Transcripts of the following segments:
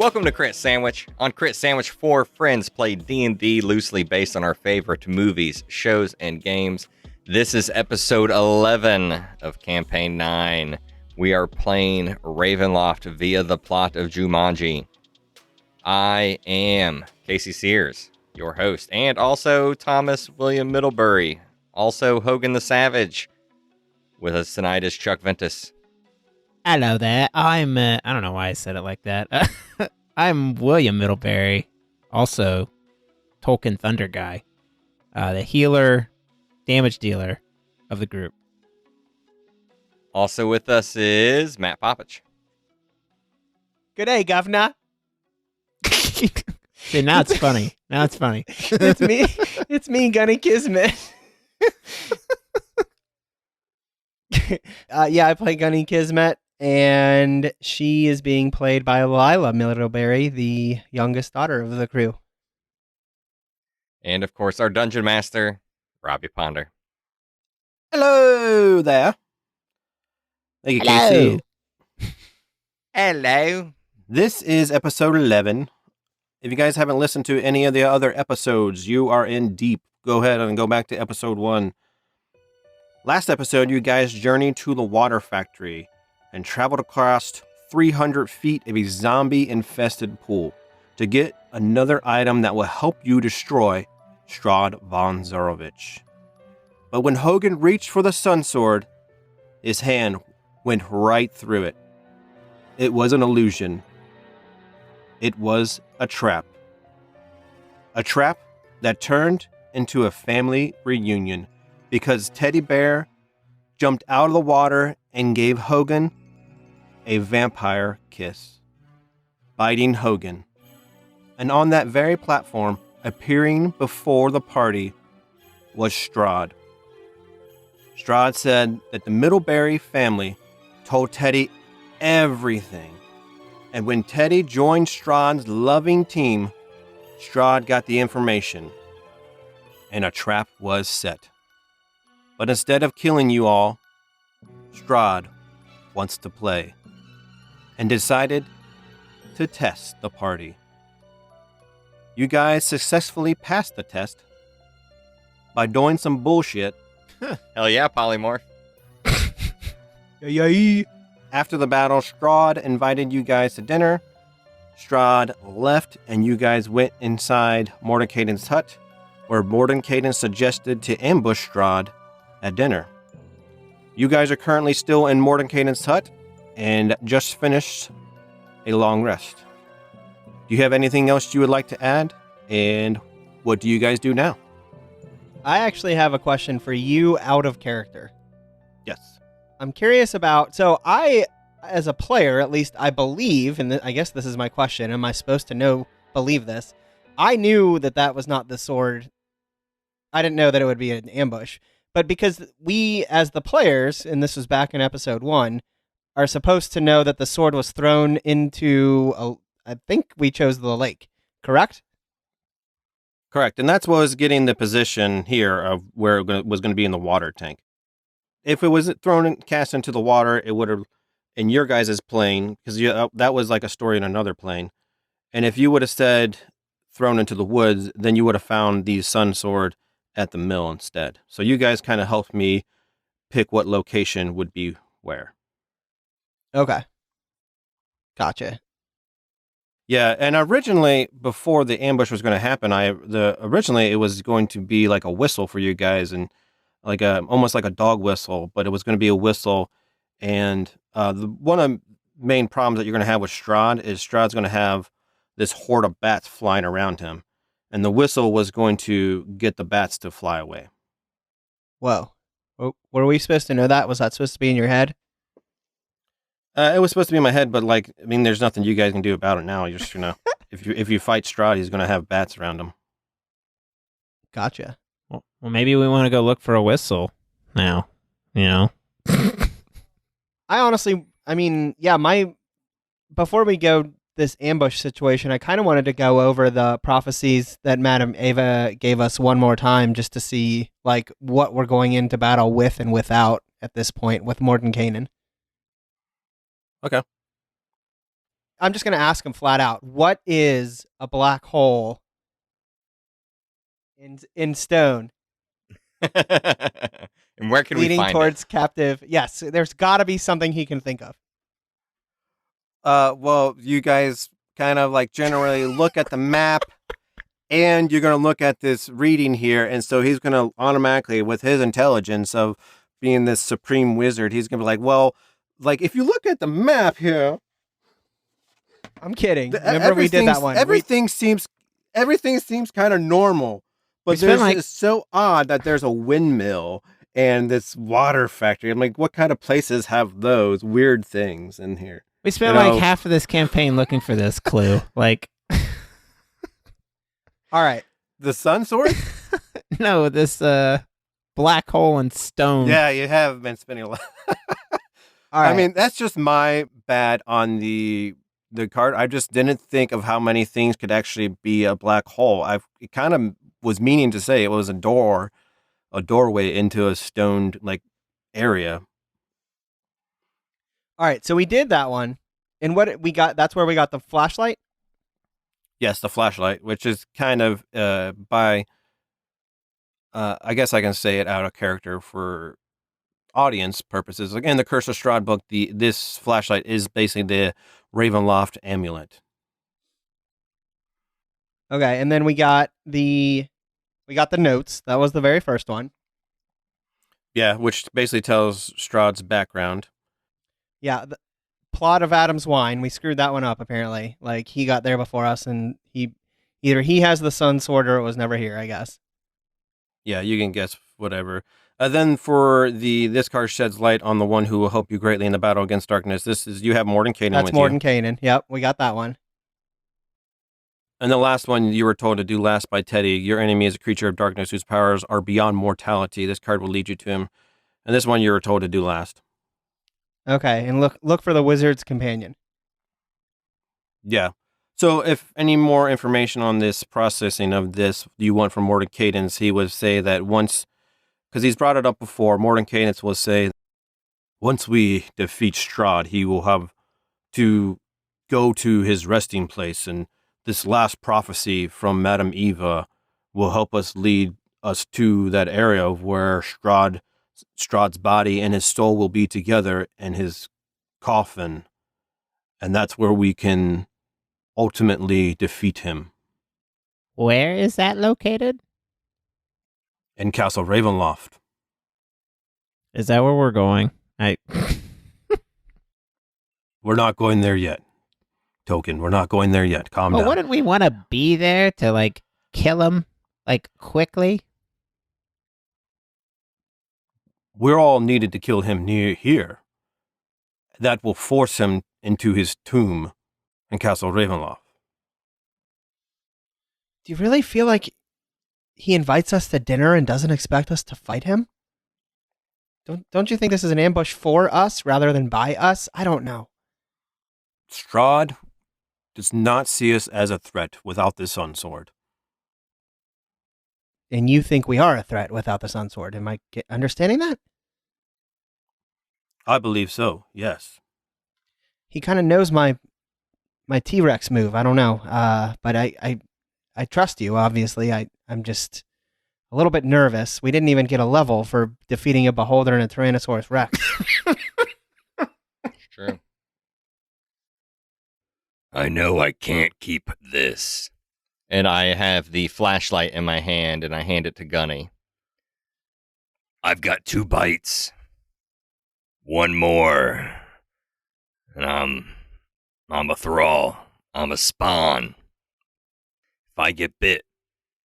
Welcome to Crit Sandwich. On Crit Sandwich, four friends play D&D loosely based on our favorite movies, shows, and games. This is episode 11 of Campaign 9. We are playing Ravenloft via the plot of Jumanji. I am Casey Sears, your host, and also Thomas William Middlebury, also Hogan the Savage. With us tonight is Chuck Ventus. Hello there. I don't know why I said it like that. I'm William Middlebury, also Tolkien Thunder guy, the healer, damage dealer of the group. Also with us is Matt Popich. Good day, governor. See, now it's funny. Now it's funny. It's me. It's me, Gunny Kismet. I play Gunny Kismet, and she is being played by Lila Middlebury, the youngest daughter of the crew. And of course, our dungeon master, Robbie Ponder. Hello there. Thank you, Casey. Hello. This is episode 11. If you guys haven't listened to any of the other episodes, you are in deep. Go ahead and go back to episode 1. Last episode, you guys journeyed to the water factory and traveled across 300 feet of a zombie-infested pool to get another item that will help you destroy Strahd von Zarovich. But when Hogan reached for the Sun Sword, his hand went right through it. It was an illusion. It was a trap. A trap that turned into a family reunion because Teddy Bear jumped out of the water and gave Hogan a vampire kiss, biting Hogan. And on that very platform, appearing before the party, was Strahd. Strahd said that the Middlebury family told Teddy everything. And when Teddy joined Strahd's loving team, Strahd got the information. And a trap was set. But instead of killing you all, Strahd wants to play. And decided to test the party. You guys successfully passed the test by doing some bullshit. Hell yeah, Polymorph. After the battle, Strahd invited you guys to dinner. Strahd left and you guys went inside Mordenkainen's hut, where Mordenkainen suggested to ambush Strahd at dinner. You guys are currently still in Mordenkainen's hut and just finished a long rest. Do you have anything else you would like to add? And what do you guys do now? I actually have a question for you out of character. Yes. I'm curious about, so I, as a player, at least I believe, and I guess this is my question, am I supposed to believe this? I knew that was not the sword. I didn't know that it would be an ambush. But because we, as the players, and this was back in episode 1, are supposed to know that the sword was thrown into, I think we chose the lake, correct? Correct. And that's what was getting the position here of where it was going to be in the water tank. If it was thrown and cast into the water, it would have, in your guys' plane, because that was like a story in another plane. And if you would have said thrown into the woods, then you would have found the sun sword at the mill instead. So you guys kind of helped me pick what location would be where. Okay. Gotcha. Yeah, and originally, before the ambush was going to happen, originally it was going to be like a whistle for you guys, and like almost like a dog whistle, but it was going to be a whistle. And one of the main problems that you're going to have with Strahd is Strahd's going to have this horde of bats flying around him, and the whistle was going to get the bats to fly away. Whoa. Were we supposed to know that? Was that supposed to be in your head? It was supposed to be in my head, but there's nothing you guys can do about it now. You're just if you fight Strahd, he's going to have bats around him. Gotcha. Well, maybe we want to go look for a whistle now. You know. Before we go this ambush situation, I kind of wanted to go over the prophecies that Madame Ava gave us one more time, just to see what we're going into battle with and without at this point with Mordenkainen. Okay. I'm just going to ask him flat out. What is a black hole in stone And where can we leading find towards captive? Yes, there's got to be something he can think of. Well, you guys kind of like generally look at the map, and you're going to look at this reading here, and so he's going to automatically, with his intelligence of being this supreme wizard, he's going to be like, well, like if you look at the map here, I'm kidding. Remember we did that one. Everything seems kind of normal, but it's so odd that there's a windmill and this water factory. I'm like, what kind of places have those weird things in here? We spent like half of this campaign looking for this clue. Like, all right, the sun sword? No, this black hole in stone. Yeah, you have been spending a lot. all right. I mean, that's just my bad on the card. I just didn't think of how many things could actually be a black hole. It kind of was meaning to say it was a doorway into a stoned like area. All right, so we did that one, and what we got? That's where we got the flashlight. Yes, the flashlight, which is kind of by. I guess I can say it out of character for audience purposes. Again, the Curse of Strahd book, this flashlight is basically the Ravenloft amulet. Okay, and then we got the notes. That was the very first one. Yeah, which basically tells Strahd's background. Yeah, the plot of Adam's Wine. We screwed that one up apparently. Like he got there before us, and either he has the sun sword or it was never here. I guess. Yeah, you can guess whatever. Then for this card sheds light on the one who will help you greatly in the battle against darkness. This is you have Mordenkainen with you. That's Mordenkainen. Yep, we got that one. And the last one you were told to do last by Teddy. Your enemy is a creature of darkness whose powers are beyond mortality. This card will lead you to him. And this one you were told to do last. Okay, and look for the wizard's companion. Yeah. So if any more information on this processing of this you want from Mordenkainen, he would say that once, because he's brought it up before, Mordenkainen will say, once we defeat Strahd, he will have to go to his resting place, and this last prophecy from Madame Eva will help us lead us to that area of where Strahd's body and his soul will be together in his coffin, and that's where we can ultimately defeat him. Where is that located? In Castle Ravenloft. Is that where we're going? We're not going there yet. Tolkien, we're not going there yet. Calm down. Wouldn't we want to be there to like kill him like quickly? We're all needed to kill him near here. That will force him into his tomb in Castle Ravenloft. Do you really feel like he invites us to dinner and doesn't expect us to fight him? Don't you think this is an ambush for us rather than by us? I don't know. Strahd does not see us as a threat without the Sun Sword. And you think we are a threat without the sun sword? Am I understanding that? I believe so, yes. He kind of knows my T-Rex move. I don't know, but I trust you. Obviously, I'm just a little bit nervous. We didn't even get a level for defeating a beholder and a Tyrannosaurus Rex. It's true. I know I can't keep this. And I have the flashlight in my hand, and I hand it to Gunny. I've got 2 bites. One more. And I'm a thrall. I'm a spawn. If I get bit,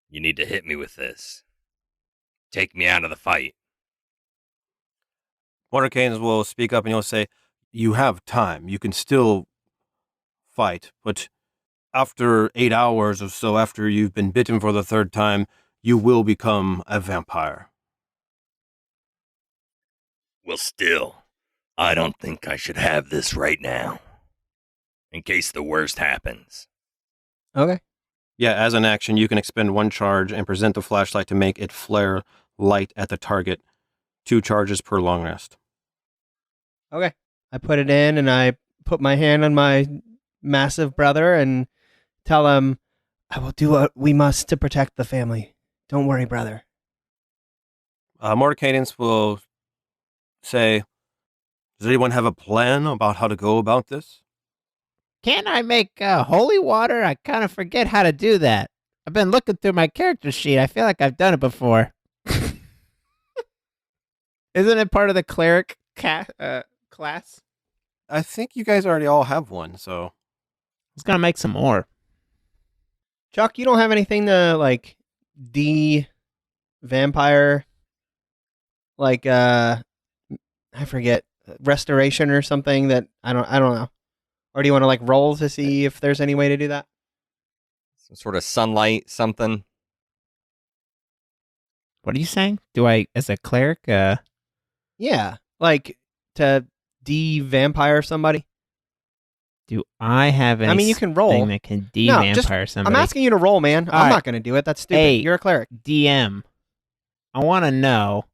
you need to hit me with this. Take me out of the fight. Mordenkainen will speak up and he'll say, you have time. You can still fight, but after 8 hours or so after you've been bitten for the 3rd time, you will become a vampire. Well, still, I don't think I should have this right now. In case the worst happens. Okay. Yeah, as an action, you can expend 1 charge and present the flashlight to make it flare light at the target. 2 charges per long rest. Okay. I put it in and I put my hand on my massive brother and tell him, I will do what we must to protect the family. Don't worry, brother. Mordecadence will say, does anyone have a plan about how to go about this? Can I make holy water? I kind of forget how to do that. I've been looking through my character sheet. I feel like I've done it before. Isn't it part of the cleric class? I think you guys already all have one, so. I was going to make some more. Chuck, you don't have anything to, like, de-vampire, like, I forget, restoration or something that, I don't know. Or do you want to, like, roll to see if there's any way to do that? Some sort of sunlight, something. What are you saying? Do I, as a cleric? Yeah, like, to de-vampire somebody. Do I have any? I mean, you can roll. Thing that can de-vampire somebody? I'm asking you to roll, man. I'm right. not going to do it. That's stupid. Hey, you're a cleric. DM. I want to know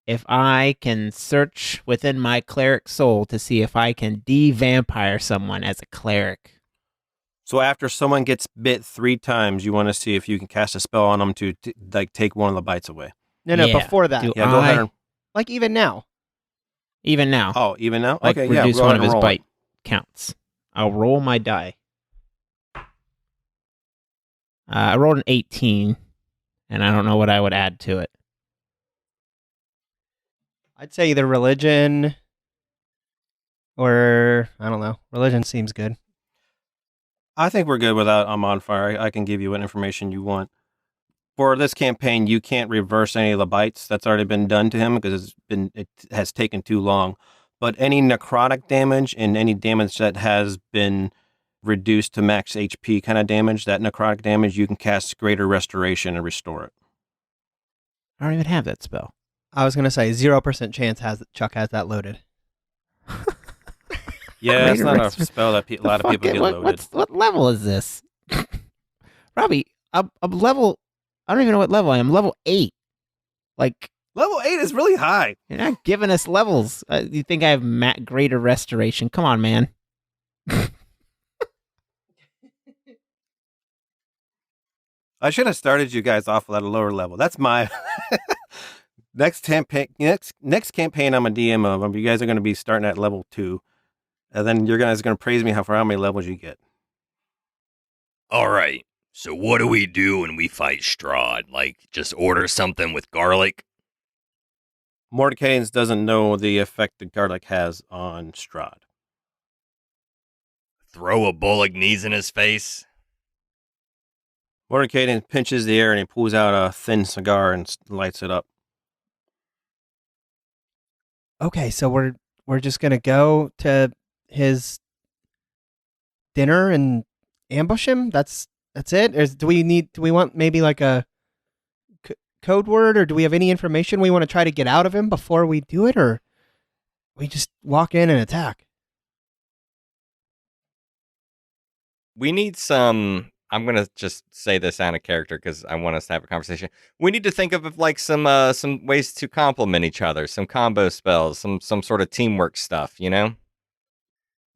if I can search within my cleric soul to see if I can de-vampire someone as a cleric. So after someone gets bit 3 times, you want to see if you can cast a spell on them to like take one of the bites away. No, Yeah. before that. Do Yeah, go ahead. Like, even now. Even now. Oh, even now? Like, Okay, yeah. reduce Go one ahead of and his roll. bite counts. I'll roll my die. I rolled an 18, and I don't know what I would add to it. I'd say either religion or, I don't know. Religion seems good. I think we're good without a modifier. I can give you what information you want. For this campaign, you can't reverse any of the bites that's already been done to him because it has taken too long. But any necrotic damage and any damage that has been reduced to max HP kind of damage, that necrotic damage, you can cast Greater Restoration and restore it. I don't even have that spell. I was going to say 0% chance Chuck has that loaded. Yeah, it's Greater not a spell that a lot of people get loaded. What level is this? Robbie, I'm level... I don't even know what level I am. Level 8. Like... Level 8 is really high. You're not giving us levels. You think I have greater restoration? Come on, man. I should have started you guys off at a lower level. That's my next campaign. Next campaign, I'm a DM of. You guys are going to be starting at level 2, and then you guys are going to praise me for how many levels you get. All right. So what do we do when we fight Strahd? Like, just order something with garlic? Mordecadence doesn't know the effect the garlic has on Strahd. Throw a bolognese in his face? Mordecadence pinches the air and he pulls out a thin cigar and lights it up. Okay, so we're just going to go to his dinner and ambush him? That's it? Do we want maybe like a code word, or do we have any information we want to try to get out of him before we do it, or we just walk in and attack? We need some... I'm going to just say this out of character because I want us to have a conversation. We need to think of like some ways to complement each other, some combo spells, some sort of teamwork stuff, you know?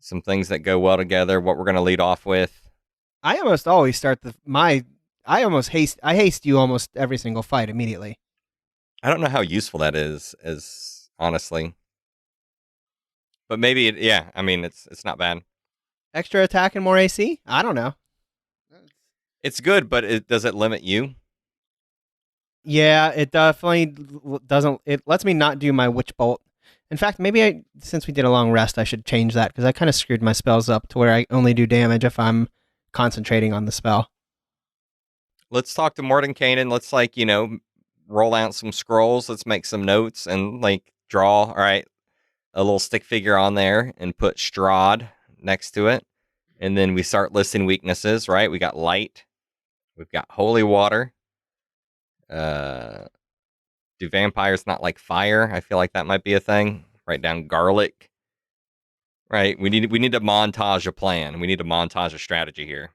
Some things that go well together, what we're going to lead off with. I almost always start I haste you almost every single fight immediately. I don't know how useful that is honestly. But maybe it's not bad. Extra attack and more AC? I don't know. It's good, but does it limit you? Yeah, it definitely doesn't. It lets me not do my witch bolt. In fact, maybe since we did a long rest, I should change that because I kind of screwed my spells up to where I only do damage if I'm concentrating on the spell. Let's talk to Mordenkainen. Let's roll out some scrolls. Let's make some notes and draw. All right, a little stick figure on there and put Strahd next to it. And then we start listing weaknesses, right? We got light. We've got holy water. Do vampires not like fire? I feel like that might be a thing. Write down garlic. Right? We need to montage a plan. We need to montage a strategy here.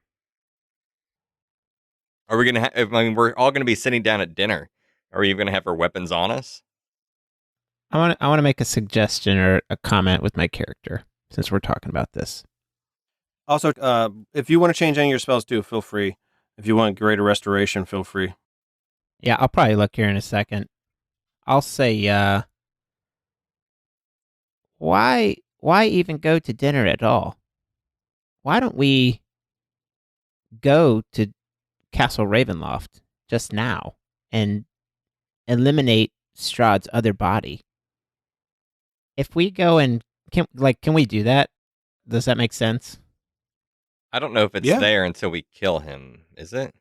Are we gonna? We're all gonna be sitting down at dinner. Are we even gonna have our weapons on us? I want to make a suggestion or a comment with my character since we're talking about this. Also, if you want to change any of your spells too, feel free. If you want greater restoration, feel free. Yeah, I'll probably look here in a second. I'll say, why even go to dinner at all? Why don't we go to Castle Ravenloft just now and eliminate Strahd's other body? If we go and can we do that? Does that make sense? I don't know if it's Yeah. there until we kill him, is it?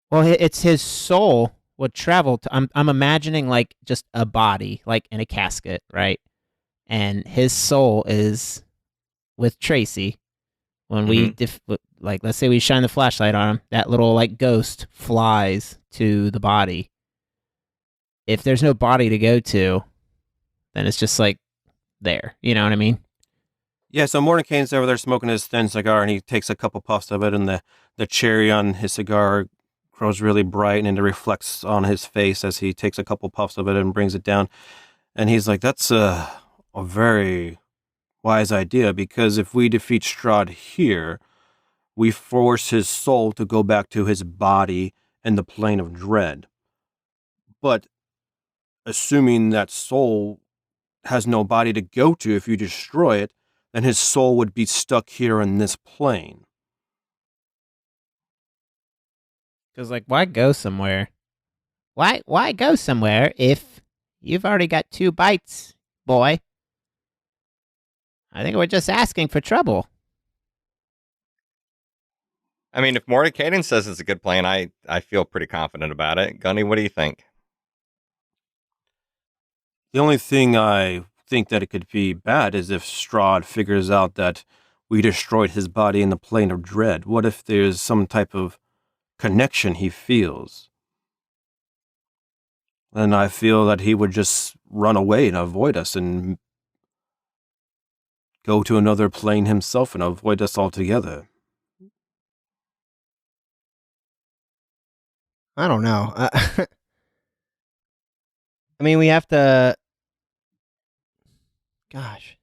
Well, it's his soul would travel to. I'm imagining like just a body, like in a casket, right? And his soul is with Tracy. When we like, let's say we shine the flashlight on him, that little like ghost flies to the body. If there's no body to go to, then it's just like there. You know what I mean? Yeah, so Mordecai's over there smoking his thin cigar, and he takes a couple puffs of it, and the cherry on his cigar grows really bright, and it reflects on his face as he takes a couple puffs of it and brings it down. And he's like, that's a very wise idea, because if we defeat Strahd here, we force his soul to go back to his body in the plane of dread. But assuming that soul has no body to go to if you destroy it, then his soul would be stuck here in this plane. Because like, why go somewhere? Why go somewhere if you've already got 2 bites, boy? I think we're just asking for trouble. I mean, if Mordecai says it's a good plan, I feel pretty confident about it. Gunny, what do you think? The only thing I think that it could be bad is if Strahd figures out that we destroyed his body in the plane of dread. What if there's some type of connection he feels? Then I feel that he would just run away and avoid us and go to another plane himself and avoid us altogether. I don't know. I mean, we have to. Gosh.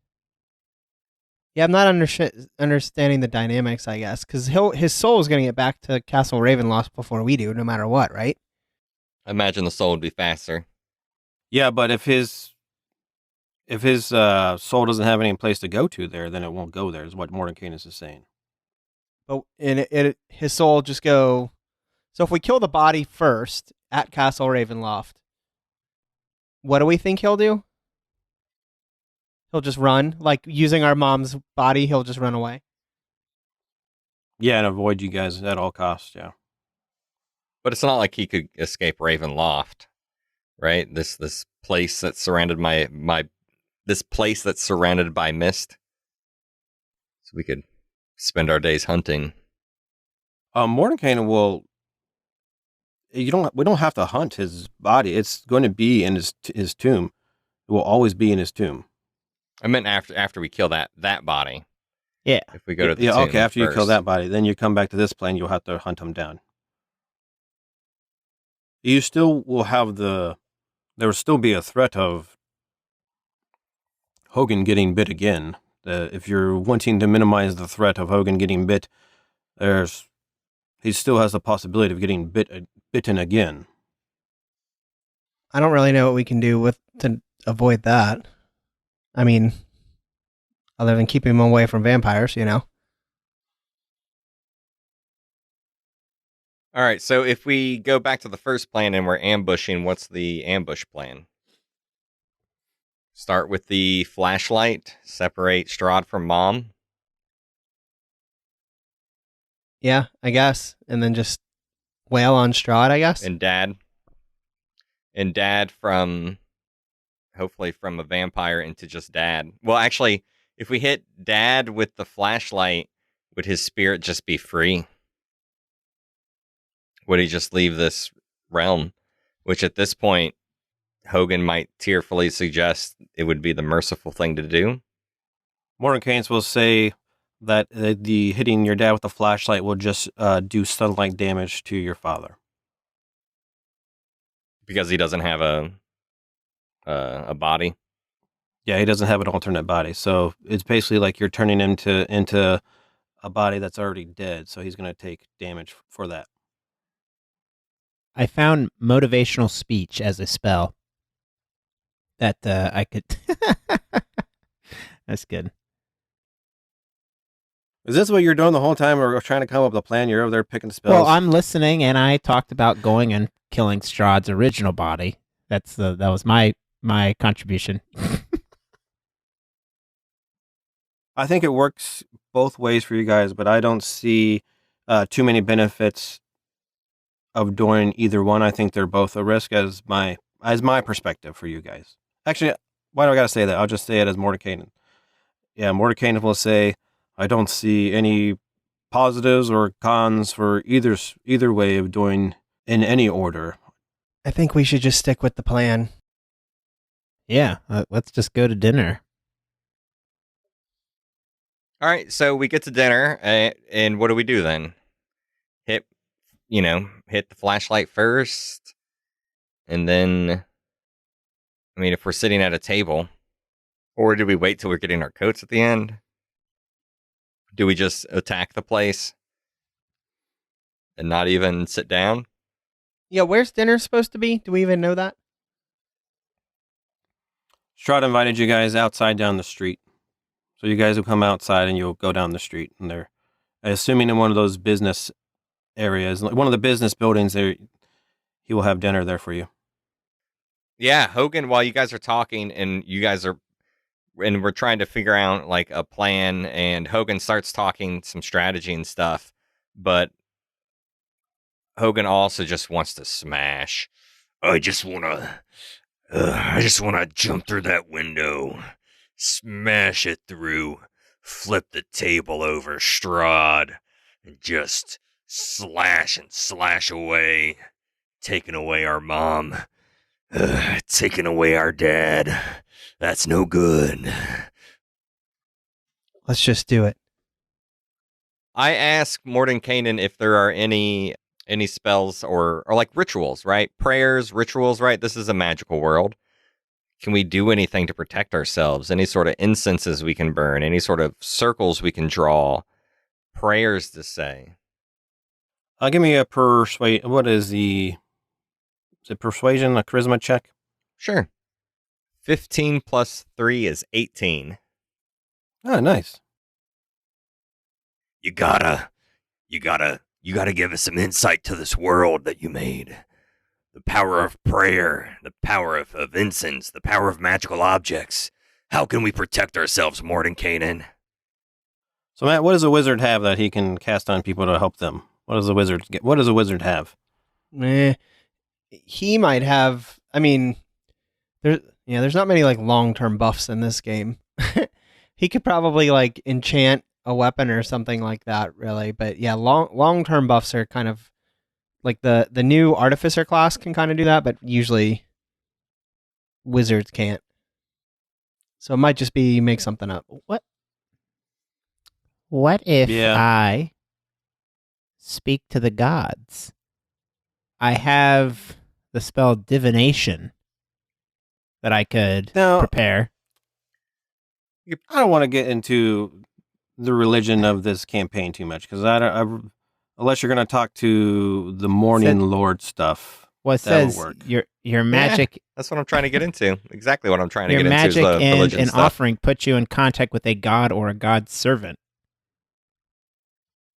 Yeah, I'm not understanding the dynamics, I guess, because his soul is going to get back to Castle Ravenloft before we do, no matter what, right? I imagine the soul would be faster. Yeah, but if his soul doesn't have any place to go to there, then it won't go there, is what Mordecai is saying. But his soul just go. So if we kill the body first at Castle Ravenloft, what do we think he'll do? He'll just run, like using our mom's body. He'll just run away. Yeah, and avoid you guys at all costs. Yeah, But it's not like he could escape Ravenloft, right? This place that's surrounded this place that's surrounded by mist. So we could spend our days hunting. Mordecai will. We don't have to hunt his body. It's going to be in his tomb. It will always be in his tomb. I meant after we kill that body. Yeah. If we go to the tomb okay. After first. you kill that body, then you come back to this plane. You'll have to hunt him down. You still will have there will still be a threat of Hogan getting bit again. If you're wanting to minimize the threat of Hogan getting bit, he still has the possibility of getting bitten again. I don't really know what we can do to avoid that. I mean, other than keeping him away from vampires, you know. All right, so if we go back to the first plan and we're ambushing, what's the ambush plan? Start with the flashlight, separate Strahd from Mom. Yeah, I guess. And then just wail on Strahd, I guess. And Dad. And Dad hopefully from a vampire into just Dad. Well, actually, if we hit Dad with the flashlight, would his spirit just be free? Would he just leave this realm? Which at this point, Hogan might tearfully suggest it would be the merciful thing to do. Mordecai will say that the hitting your dad with the flashlight will just do stun-like damage to your father. Because he doesn't have a body. Yeah, he doesn't have an alternate body. So it's basically like you're turning him into a body that's already dead, so he's going to take damage for that. I found motivational speech as a spell that I could. That's good. Is this what you're doing the whole time, or trying to come up with a plan? You're over there picking spells. Well, I'm listening, and I talked about going and killing Strahd's original body. That was my contribution. I think it works both ways for you guys, but I don't see too many benefits of doing either one. I think they're both a risk as my perspective for you guys. Actually, why do I got to say that? I'll just say it as Mordekainen. Yeah, Mordekainen will say, I don't see any positives or cons for either way of doing in any order. I think we should just stick with the plan. Yeah, let's just go to dinner. All right, so we get to dinner, and what do we do then? Hit the flashlight first, and then, I mean, if we're sitting at a table, or do we wait till we're getting our coats at the end? Do we just attack the place and not even sit down? Yeah, where's dinner supposed to be? Do we even know that? Strahd invited you guys outside down the street. So you guys will come outside and you'll go down the street. And they're assuming in one of those business areas, one of the business buildings there, he will have dinner there for you. Yeah, Hogan, while you guys are talking and we're trying to figure out like a plan, and Hogan starts talking some strategy and stuff, but Hogan also just wants to smash. I just want to jump through that window, smash it through, flip the table over Strahd, and just slash away, taking away our mom, taking away our dad. That's no good. Let's just do it. I asked Mordekainen if there are any spells or like rituals, right? Prayers, rituals, right? This is a magical world. Can we do anything to protect ourselves? Any sort of incenses we can burn? Any sort of circles we can draw? Prayers to say? Give me a persuade. What is is it persuasion, a charisma check? Sure. 15 plus 3 is 18. Oh, nice. You gotta give us some insight to this world that you made. The power of prayer, the power of incense, the power of magical objects. How can we protect ourselves, Mordekainen? So, Matt, what does a wizard have that he can cast on people to help them? What does a wizard have? He might have. I mean, there's not many like long-term buffs in this game. He could probably like enchant a weapon or something like that, really. But yeah, long-term buffs are kind of like the new artificer class can kind of do that, but usually wizards can't. So it might just be make something up. What if I speak to the gods? I have the spell divination that I could prepare. I don't want to get into the religion of this campaign too much, because unless you're going to talk to the Morning Lord stuff. Well, it says your magic. Yeah, that's what I'm trying to get into. Exactly what I'm trying to get into. Your magic and an stuff. Offering put you in contact with a god or a god's servant.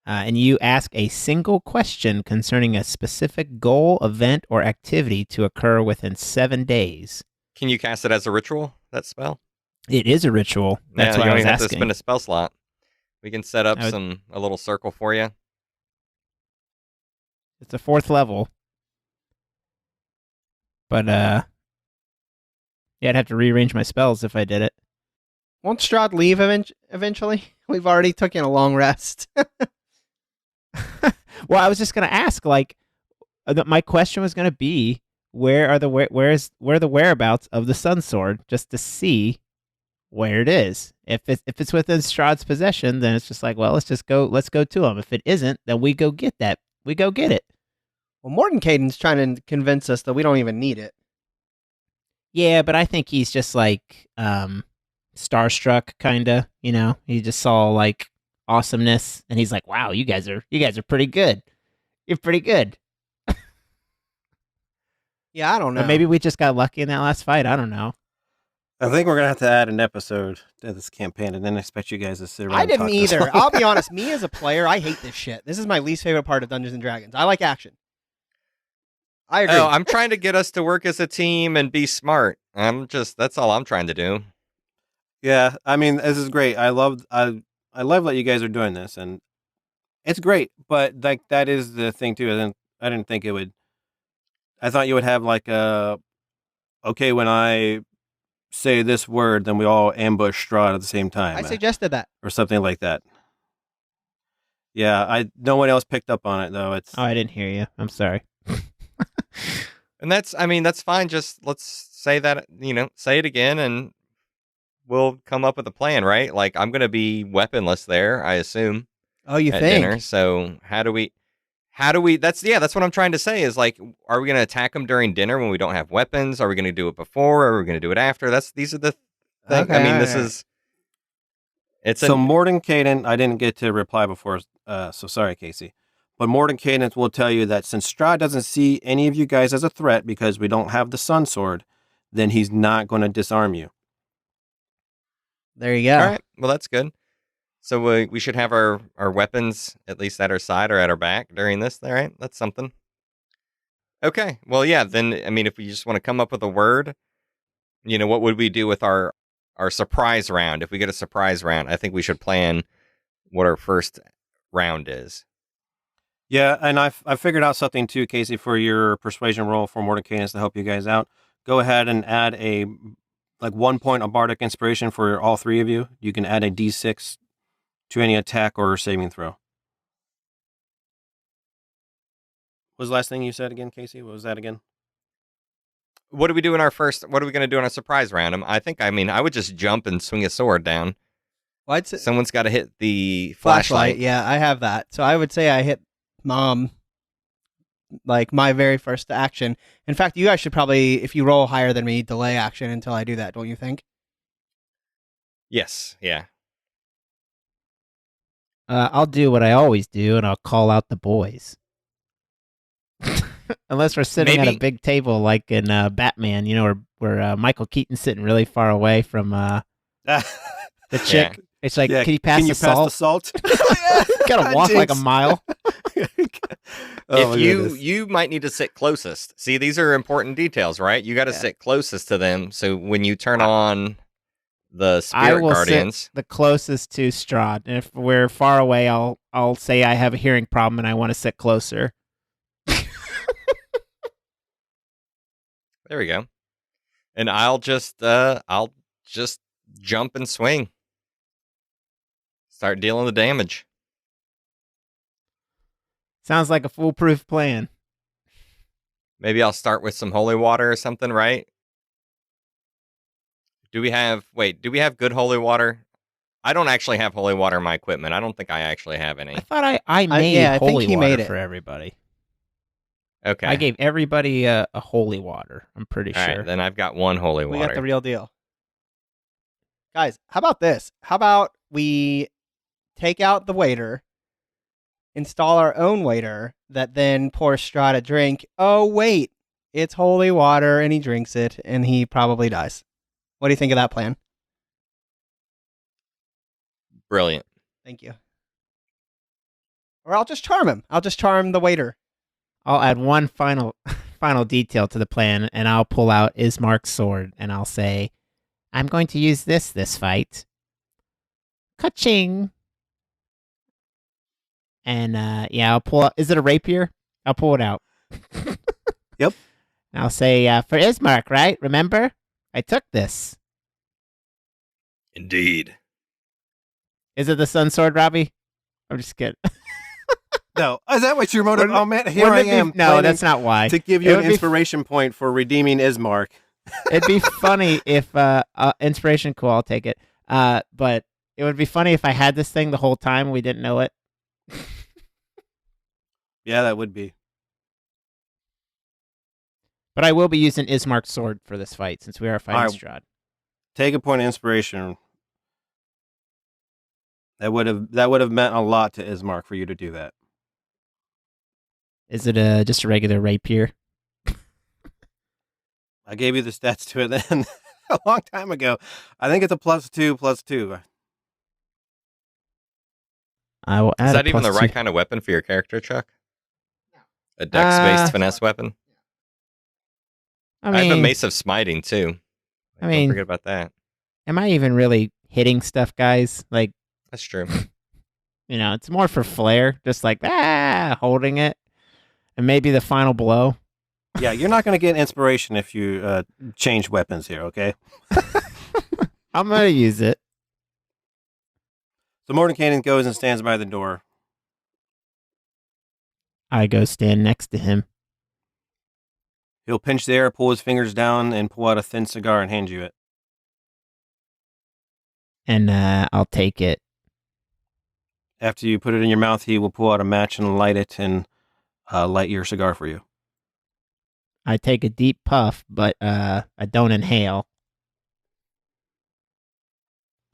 And you ask a single question concerning a specific goal, event, or activity to occur within 7 days. Can you cast it as a ritual, that spell? It is a ritual. That's why I was asking. You have to spend a spell slot. We can set up a little circle for you. It's a 4th level. But, yeah, I'd have to rearrange my spells if I did it. Won't Strahd leave eventually? We've already taken a long rest. Well, I was just going to ask, like, my question was going to be, where are the whereabouts of the Sun Sword, just to see where it is. If it's within Strahd's possession, then it's just like, well, let's go to him. If it isn't, then we go get that. We go get it. Well, Mordenkaiden's trying to convince us that we don't even need it. Yeah, but I think he's just like starstruck, kinda. You know, he just saw like awesomeness, and he's like, "Wow, you guys are pretty good. You're pretty good." Yeah, I don't know. Or maybe we just got lucky in that last fight. I don't know. I think we're gonna have to add an episode to this campaign, and then expect you guys to sit around. I and didn't talk this either. long. I'll be honest. Me as a player, I hate this shit. This is my least favorite part of Dungeons and Dragons. I like action. I agree. Oh, I'm trying to get us to work as a team and be smart. That's all I'm trying to do. Yeah, I mean, this is great. I love that you guys are doing this, and it's great. But like that is the thing too. I didn't think it would. I thought you would have like okay, when I say this word, then we all ambush Strahd at the same time. I suggested that. Or something like that. Yeah, no one else picked up on it though. It's Oh, I didn't hear you. I'm sorry. And that's fine. Just let's say that, say it again and we'll come up with a plan, right? Like, I'm going to be weaponless there, I assume. Oh, you at think? dinner. So how do we, that's what I'm trying to say is like, are we going to attack them during dinner when we don't have weapons? Are we going to do it before? Or are we going to do it after? These are the things. Okay, this alright. is, it's so Mordenkainen, I didn't get to reply before, so sorry, Casey. But Mordenkainen will tell you that since Strahd doesn't see any of you guys as a threat because we don't have the Sun Sword, then he's not going to disarm you. There you go. all right. Well, that's good. So we should have our weapons at least at our side or at our back during this. All right. That's something. Okay. Well, yeah. Then, if we just want to come up with a word, what would we do with our surprise round? If we get a surprise round, I think we should plan what our first round is. Yeah, and I figured out something too, Casey, for your persuasion roll for Mordenkainen to help you guys out. Go ahead and add 1 point of bardic inspiration for all three of you. You can add a d6 to any attack or saving throw. What was the last thing you said again, Casey? What was that again? What do we do in our first? What are we going to do in our surprise round? I would just jump and swing a sword down. Well, Someone's got to hit the flashlight. flashlight. Yeah, I have that. So I would say I hit Mom, like my very first action. In fact, you guys should probably, if you roll higher than me, delay action until I do that. Don't you think? Yes. Yeah. I'll do what I always do, and I'll call out the boys. Unless we're sitting at a big table like in Batman, where Michael Keaton's sitting really far away from the chick. Yeah. It's like, Yeah, can you pass the salt? Gotta walk like a mile. You might need to sit closest. See, these are important details, right? You got to sit closest to them. So when you turn on the spirit guardians, sit the closest to Strahd. And if we're far away, I'll say I have a hearing problem and I want to sit closer. there we go. And I'll just jump and swing. Start dealing the damage. Sounds like a foolproof plan. Maybe I'll start with some holy water or something, right? Do we have good holy water? I don't actually have holy water in my equipment. I don't think I actually have any. I thought I made I think holy he water made it. for everybody. Okay. I gave everybody a holy water. I'm pretty All sure. right, then I've got one holy We water. got the real deal. Guys, how about this? How about we take out the waiter, install our own waiter that then pours Strahd a drink. Oh, wait, it's holy water, and he drinks it, and he probably dies. What do you think of that plan? Brilliant. Thank you. Or I'll just charm him. I'll just charm the waiter. I'll add one final detail to the plan, and I'll pull out Ismark's sword, and I'll say, I'm going to use this fight. Ka-ching! And, I'll pull out... Is it a rapier? I'll pull it out. Yep. And I'll say, for Ismark, right? Remember? I took this. Indeed. Is it the sun sword, Robbie? I'm just kidding. No, is that what you're motivated? Oh man, here I Wouldn't it be- am. No, planning that's not why. to give you It an would be- inspiration point for redeeming Ismark. It'd be funny if inspiration. Cool, I'll take it. But it would be funny if I had this thing the whole time and we didn't know it. Yeah, that would be. But I will be using Ismark's sword for this fight since we are fighting Alright. Strahd. Take a point of inspiration. That would have meant a lot to Ismark for you to do that. Is it just a regular rapier? I gave you the stats to it then a long time ago. I think it's a +2/+2. I will add Is that a even the +2. right kind of weapon for your character, Chuck? A dex-based finesse weapon? I I have a mean, Mace of Smiting, too. Don't forget about that. am I even really hitting stuff, guys? Like, That's true. it's more for flair, just like, holding it. And maybe the final blow. Yeah, you're not going to get inspiration if you change weapons here, okay? I'm going to use it. So Mordenkainen goes and stands by the door. I go stand next to him. He'll pinch the air, pull his fingers down, and pull out a thin cigar and hand you it. And I'll take it. After you put it in your mouth, he will pull out a match and light it and light your cigar for you. I take a deep puff, but I don't inhale.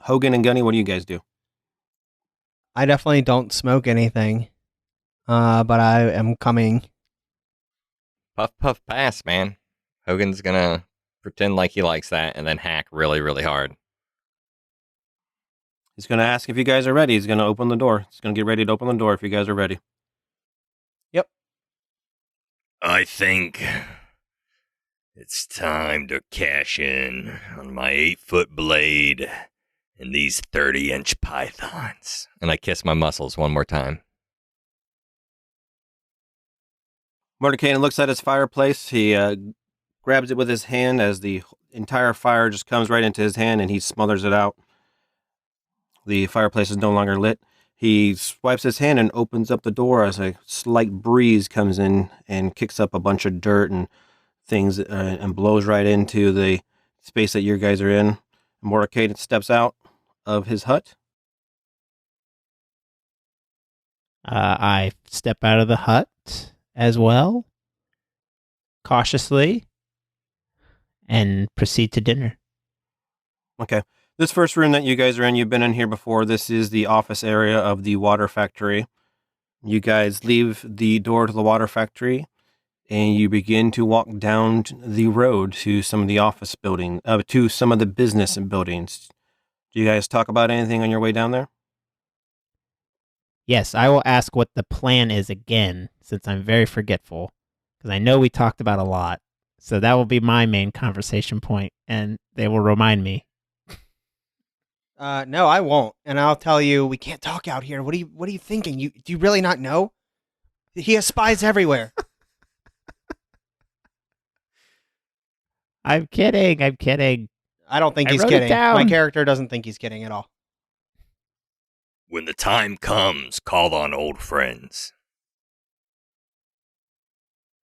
Hogan and Gunny, what do you guys do? I definitely don't smoke anything, but I am coming. Puff, puff, pass, man. Hogan's gonna pretend like he likes that and then hack really, really hard. He's going to ask if you guys are ready. He's going to open the door. He's going to get ready to open the door if you guys are ready. Yep. I think it's time to cash in on my 8-foot blade and these 30-inch pythons. And I kiss my muscles one more time. Mordenkainen looks at his fireplace. He grabs it with his hand as the entire fire just comes right into his hand and he smothers it out. The fireplace is no longer lit. He swipes his hand and opens up the door as a slight breeze comes in and kicks up a bunch of dirt and things and blows right into the space that you guys are in. Mordenkainen steps out of his hut. I step out of the hut as well, cautiously, and proceed to dinner. Okay. This first room that you guys are in, you've been in here before. This is the office area of the water factory. You guys leave the door to the water factory and you begin to walk down the road to some of the office building, to some of the business buildings. Do you guys talk about anything on your way down there? Yes, I will ask what the plan is again, since I'm very forgetful, because I know we talked about a lot. So that will be my main conversation point, and they will remind me. No, I won't. And I'll tell you, we can't talk out here. What are you thinking? Do you really not know? He has spies everywhere. I'm kidding. I don't think I he's wrote it kidding. down. My character doesn't think he's kidding at all. When the time comes, call on old friends.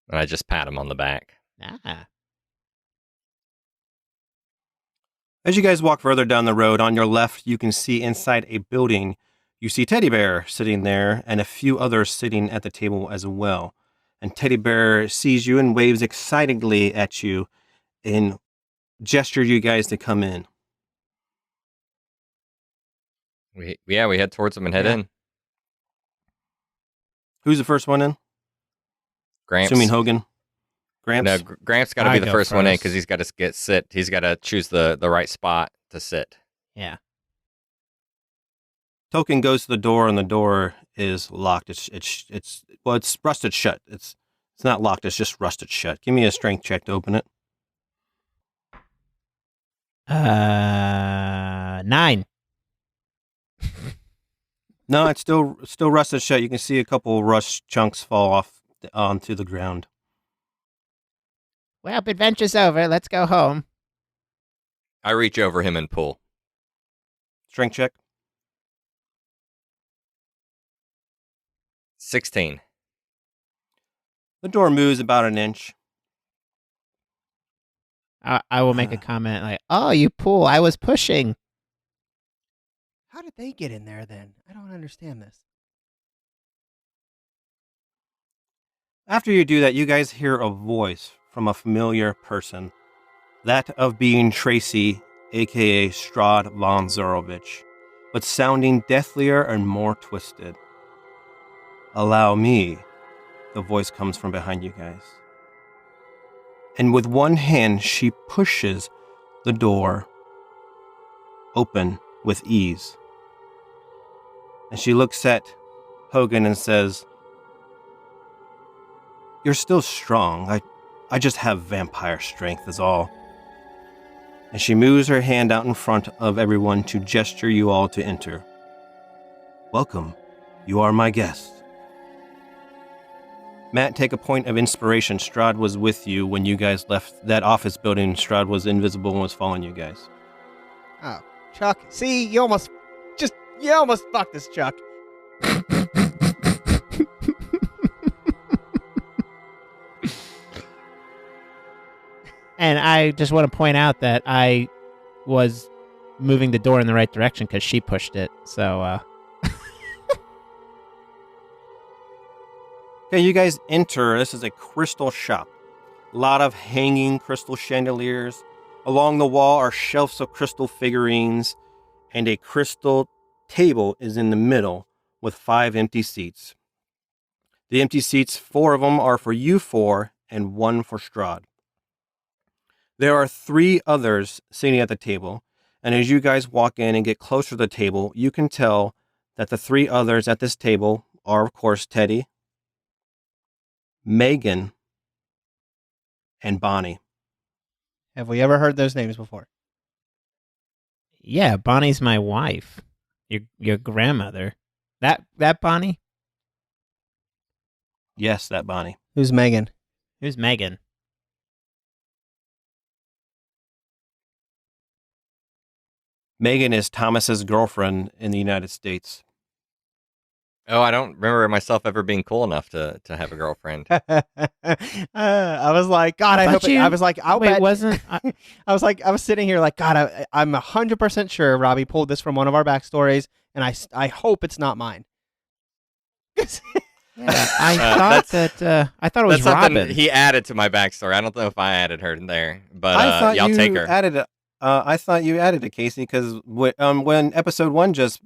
And I just pat him on the back. As you guys walk further down the road, on your left, you can see inside a building, you see Teddy Bear sitting there and a few others sitting at the table as well. And Teddy Bear sees you and waves excitedly at you and gestures you guys to come in. We head towards him and head in. Who's the first one in? Gramps. Assuming Hogan. Gramps? No, Gramps got to be I the go first one in first. because he's got to sit. He's got to choose the right spot to sit. Yeah. Tolkien goes to the door and the door is locked. It's rusted shut. It's not locked. It's just rusted shut. Give me a strength check to open it. 9. No, it's still rusted shut. You can see a couple rust chunks fall off onto the ground. Well, adventure's over. Let's go home. I reach over him and pull. Strength check. 16. The door moves about an inch. I will make a comment like, "Oh, you pull. I was pushing." How did they get in there then? I don't understand this. After you do that, you guys hear a voice from a familiar person. That of being Tracy, a.k.a. Strahd von Zarovich. but sounding deathlier and more twisted. Allow me, the voice comes from behind you guys. And with one hand, she pushes the door open with ease. And she looks at Hogan and says, "You're still strong. I just have vampire strength is all." And she moves her hand out in front of everyone to gesture you all to enter. "Welcome. You are my guest." Matt, take a point of inspiration. Strahd was with you when you guys left that office building. Strahd was invisible and was following you guys. Oh, Chuck. See, you almost fucked this, Chuck. And I just want to point out that I was moving the door in the right direction because she pushed it. So, Okay, you guys enter. This is a crystal shop. A lot of hanging crystal chandeliers. Along the wall are shelves of crystal figurines, and a crystal table is in the middle with 5 empty seats. The empty seats, 4 of them are for you 4 and 1 for Strahd. There are 3 others sitting at the table, and as you guys walk in and get closer to the table, you can tell that the 3 others at this table are, of course, Teddy, Megan, and Bonnie. Have we ever heard those names before? yeah, Bonnie's my wife. Your grandmother. That Bonnie? Yes, that Bonnie. Who's Megan? Who's Megan? Megan is Thomas's girlfriend in the United States. Oh, I don't remember myself ever being cool enough to have a girlfriend. I was like, God, I thought hope. I was like, I'll Wait, bet. wasn't... I was like, I was sitting here like, God, I'm 100% sure Robbie pulled this from one of our backstories, and I hope it's not mine. Yeah, I thought it was That's something Robin. he added to my backstory. I don't know if I added her in there, but I thought yeah, I'll you take her. added it. I thought you added it, Casey, because when episode 1 just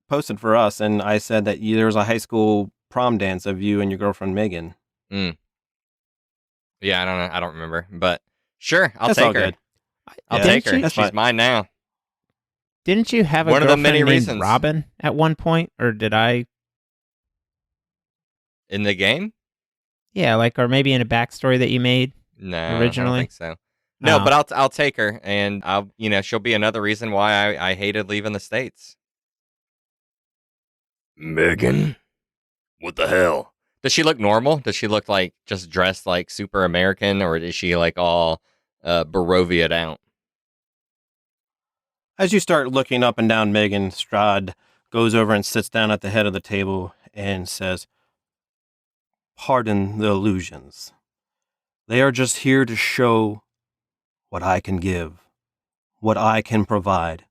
posted for us, and I said that there was a high school prom dance of you and your girlfriend Megan. Yeah, I don't know. I don't remember, but sure, I'll That's all take her. good. I'll Yeah. take her. Didn't you- She's mine now. Didn't you have a One of the girlfriend many named reasons. Robin at one point, or did I? In the game? Yeah, or maybe in a backstory that you made. No, Originally? I don't think so. No, Oh. but I'll take her, and she'll be another reason why I hated leaving the States. Megan, what the hell? Does she look normal? Does she look like just dressed like super American, or is she like all Barovia'd out? As you start looking up and down Megan, Strahd goes over and sits down at the head of the table and says, "Pardon the illusions. They are just here to show what I can give, what I can provide.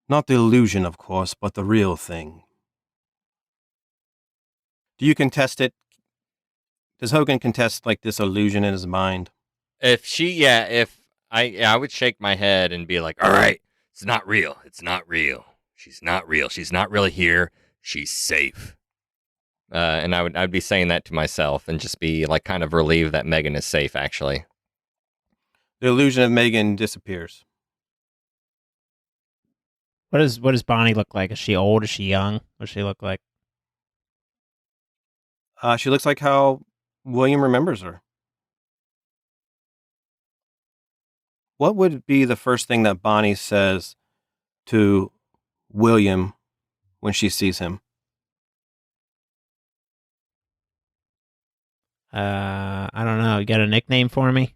Not the illusion, of course, but the real thing." Do you contest it? Does Hogan contest this illusion in his mind? If I would shake my head and be like, all right, it's not real. It's not real. She's not real. She's not really here. She's safe. And I'd be saying that to myself and just be kind of relieved that Megan is safe, actually. The illusion of Megan disappears. What does Bonnie look like? Is she old? Is she young? What does she look like? She looks like how William remembers her. What would be the first thing that Bonnie says to William when she sees him? I don't know. You got a nickname for me?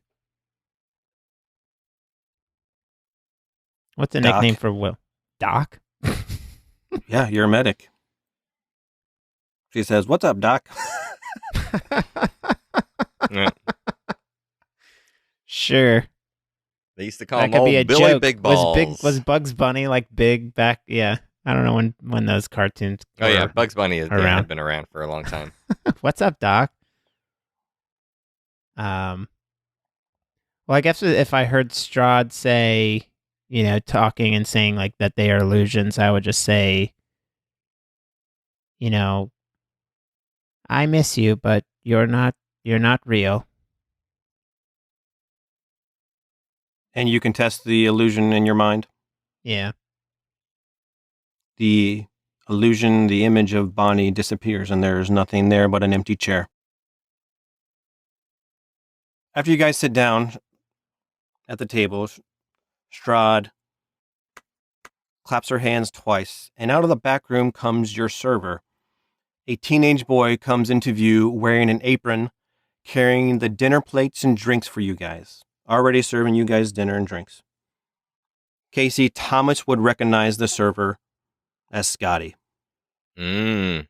What's a Doc. nickname for Will? Doc? Yeah, you're a medic. She says, "What's up, Doc?" Yeah. Sure. They used to call That him could be a old Billy joke. Big Balls. Was Bugs Bunny big back? Yeah. I don't know when those cartoons Oh, yeah. were Bugs Bunny has around. been around for a long time. What's up, Doc? Well, I guess if I heard Strahd say talking and saying like that they are illusions, I would just say, I miss you, but you're not real. And you can test the illusion in your mind. Yeah. The illusion, the image of Bonnie disappears, and there's nothing there but an empty chair. After you guys sit down at the table, Strahd claps her hands twice, and out of the back room comes your server. A teenage boy comes into view wearing an apron, carrying the dinner plates and drinks for you guys, already serving you guys dinner and drinks. Casey, Thomas would recognize the server as Scotty. Does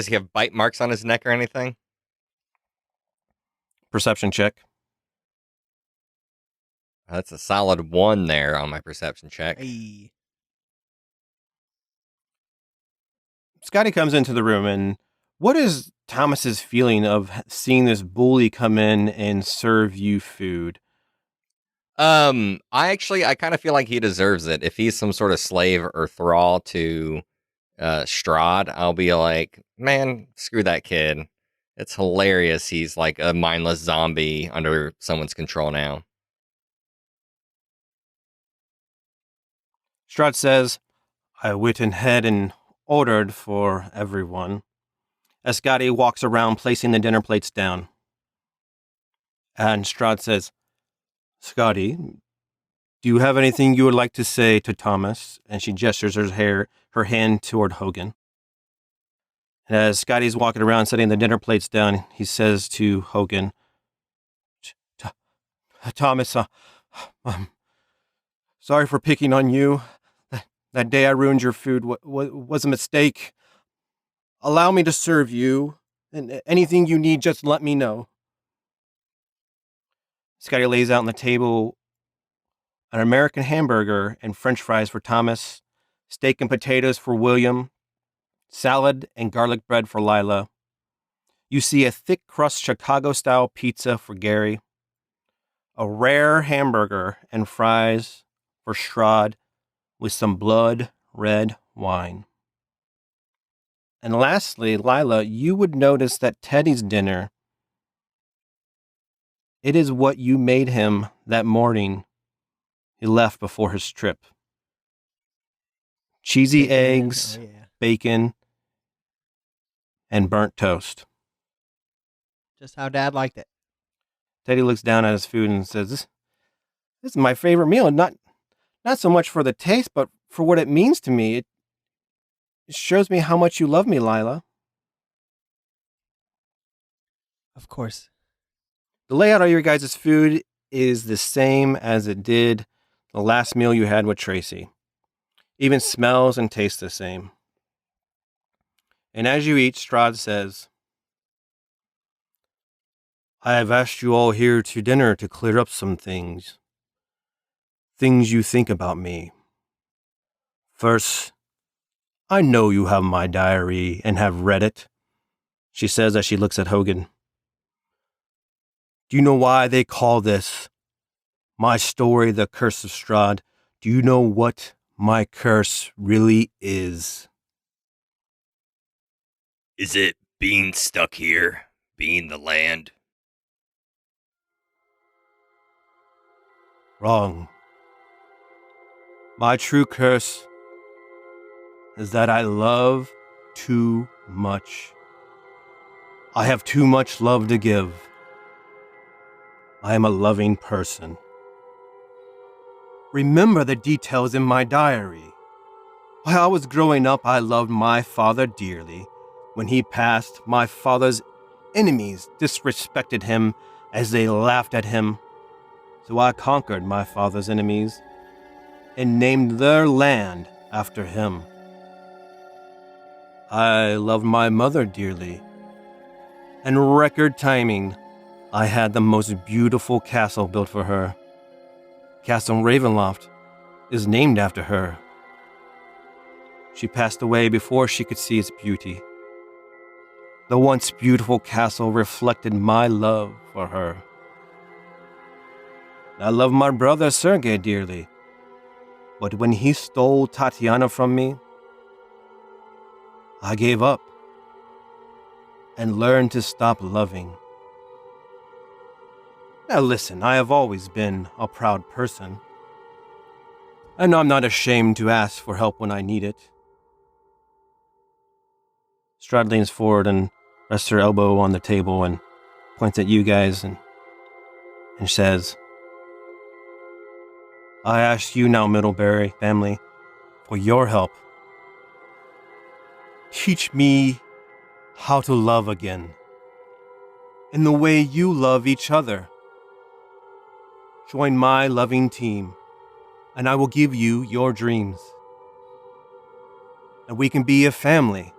he have bite marks on his neck or anything? Perception check. That's a solid 1 there on my perception check. Hey. Scotty comes into the room, and what is Thomas's feeling of seeing this bully come in and serve you food? I kind of feel like he deserves it. If he's some sort of slave or thrall to Strahd, I'll be like, man, screw that kid. It's hilarious. He's like a mindless zombie under someone's control now. Strahd says, I went ahead and ordered for everyone. As Scotty walks around placing the dinner plates down. And Strahd says, Scotty, do you have anything you would like to say to Thomas? And she gestures her hand toward Hogan. And as Scotty's walking around setting the dinner plates down, he says to Hogan, Thomas, I'm sorry for picking on you. That day I ruined your food was a mistake. Allow me to serve you, and anything you need, just let me know. Scotty lays out on the table an American hamburger and French fries for Thomas, steak and potatoes for William, salad and garlic bread for Lila. You see a thick crust Chicago-style pizza for Gary, a rare hamburger and fries for Strahd with some blood red wine. And lastly, Lila, you would notice that Teddy's dinner, it is what you made him that morning he left before his trip. Cheesy eggs, bacon, and burnt toast. Just how Dad liked it. Teddy looks down at his food and says, This is my favorite meal, not so much for the taste, but for what it means to me. It shows me how much you love me, Lila. Of course. The layout of your guys' food is the same as it did the last meal you had with Tracy. Even smells and tastes the same. And as you eat, Strahd says, I have asked you all here to dinner to clear up some things. Things you think about me. First, I know you have my diary and have read it, she says as she looks at Hogan. Do you know why they call this my story, The Curse of Strahd? Do you know what my curse really is? Is it being stuck here? Being the land? Wrong. My true curse is that I love too much. I have too much love to give. I am a loving person. Remember the details in my diary. While I was growing up, I loved my father dearly. When he passed, my father's enemies disrespected him as they laughed at him. So I conquered my father's enemies and named their land after him. I loved my mother dearly. In record timing, I had the most beautiful castle built for her. Castle Ravenloft is named after her. She passed away before she could see its beauty. The once beautiful castle reflected my love for her. I love my brother Sergei dearly. But when he stole Tatiana from me, I gave up and learned to stop loving. Now listen, I have always been a proud person, and I'm not ashamed to ask for help when I need it. Strahd leans forward and rests her elbow on the table and points at you guys and says, I ask you now, Middlebury family, for your help. Teach me how to love again, in the way you love each other. Join my loving team, and I will give you your dreams. And we can be a family,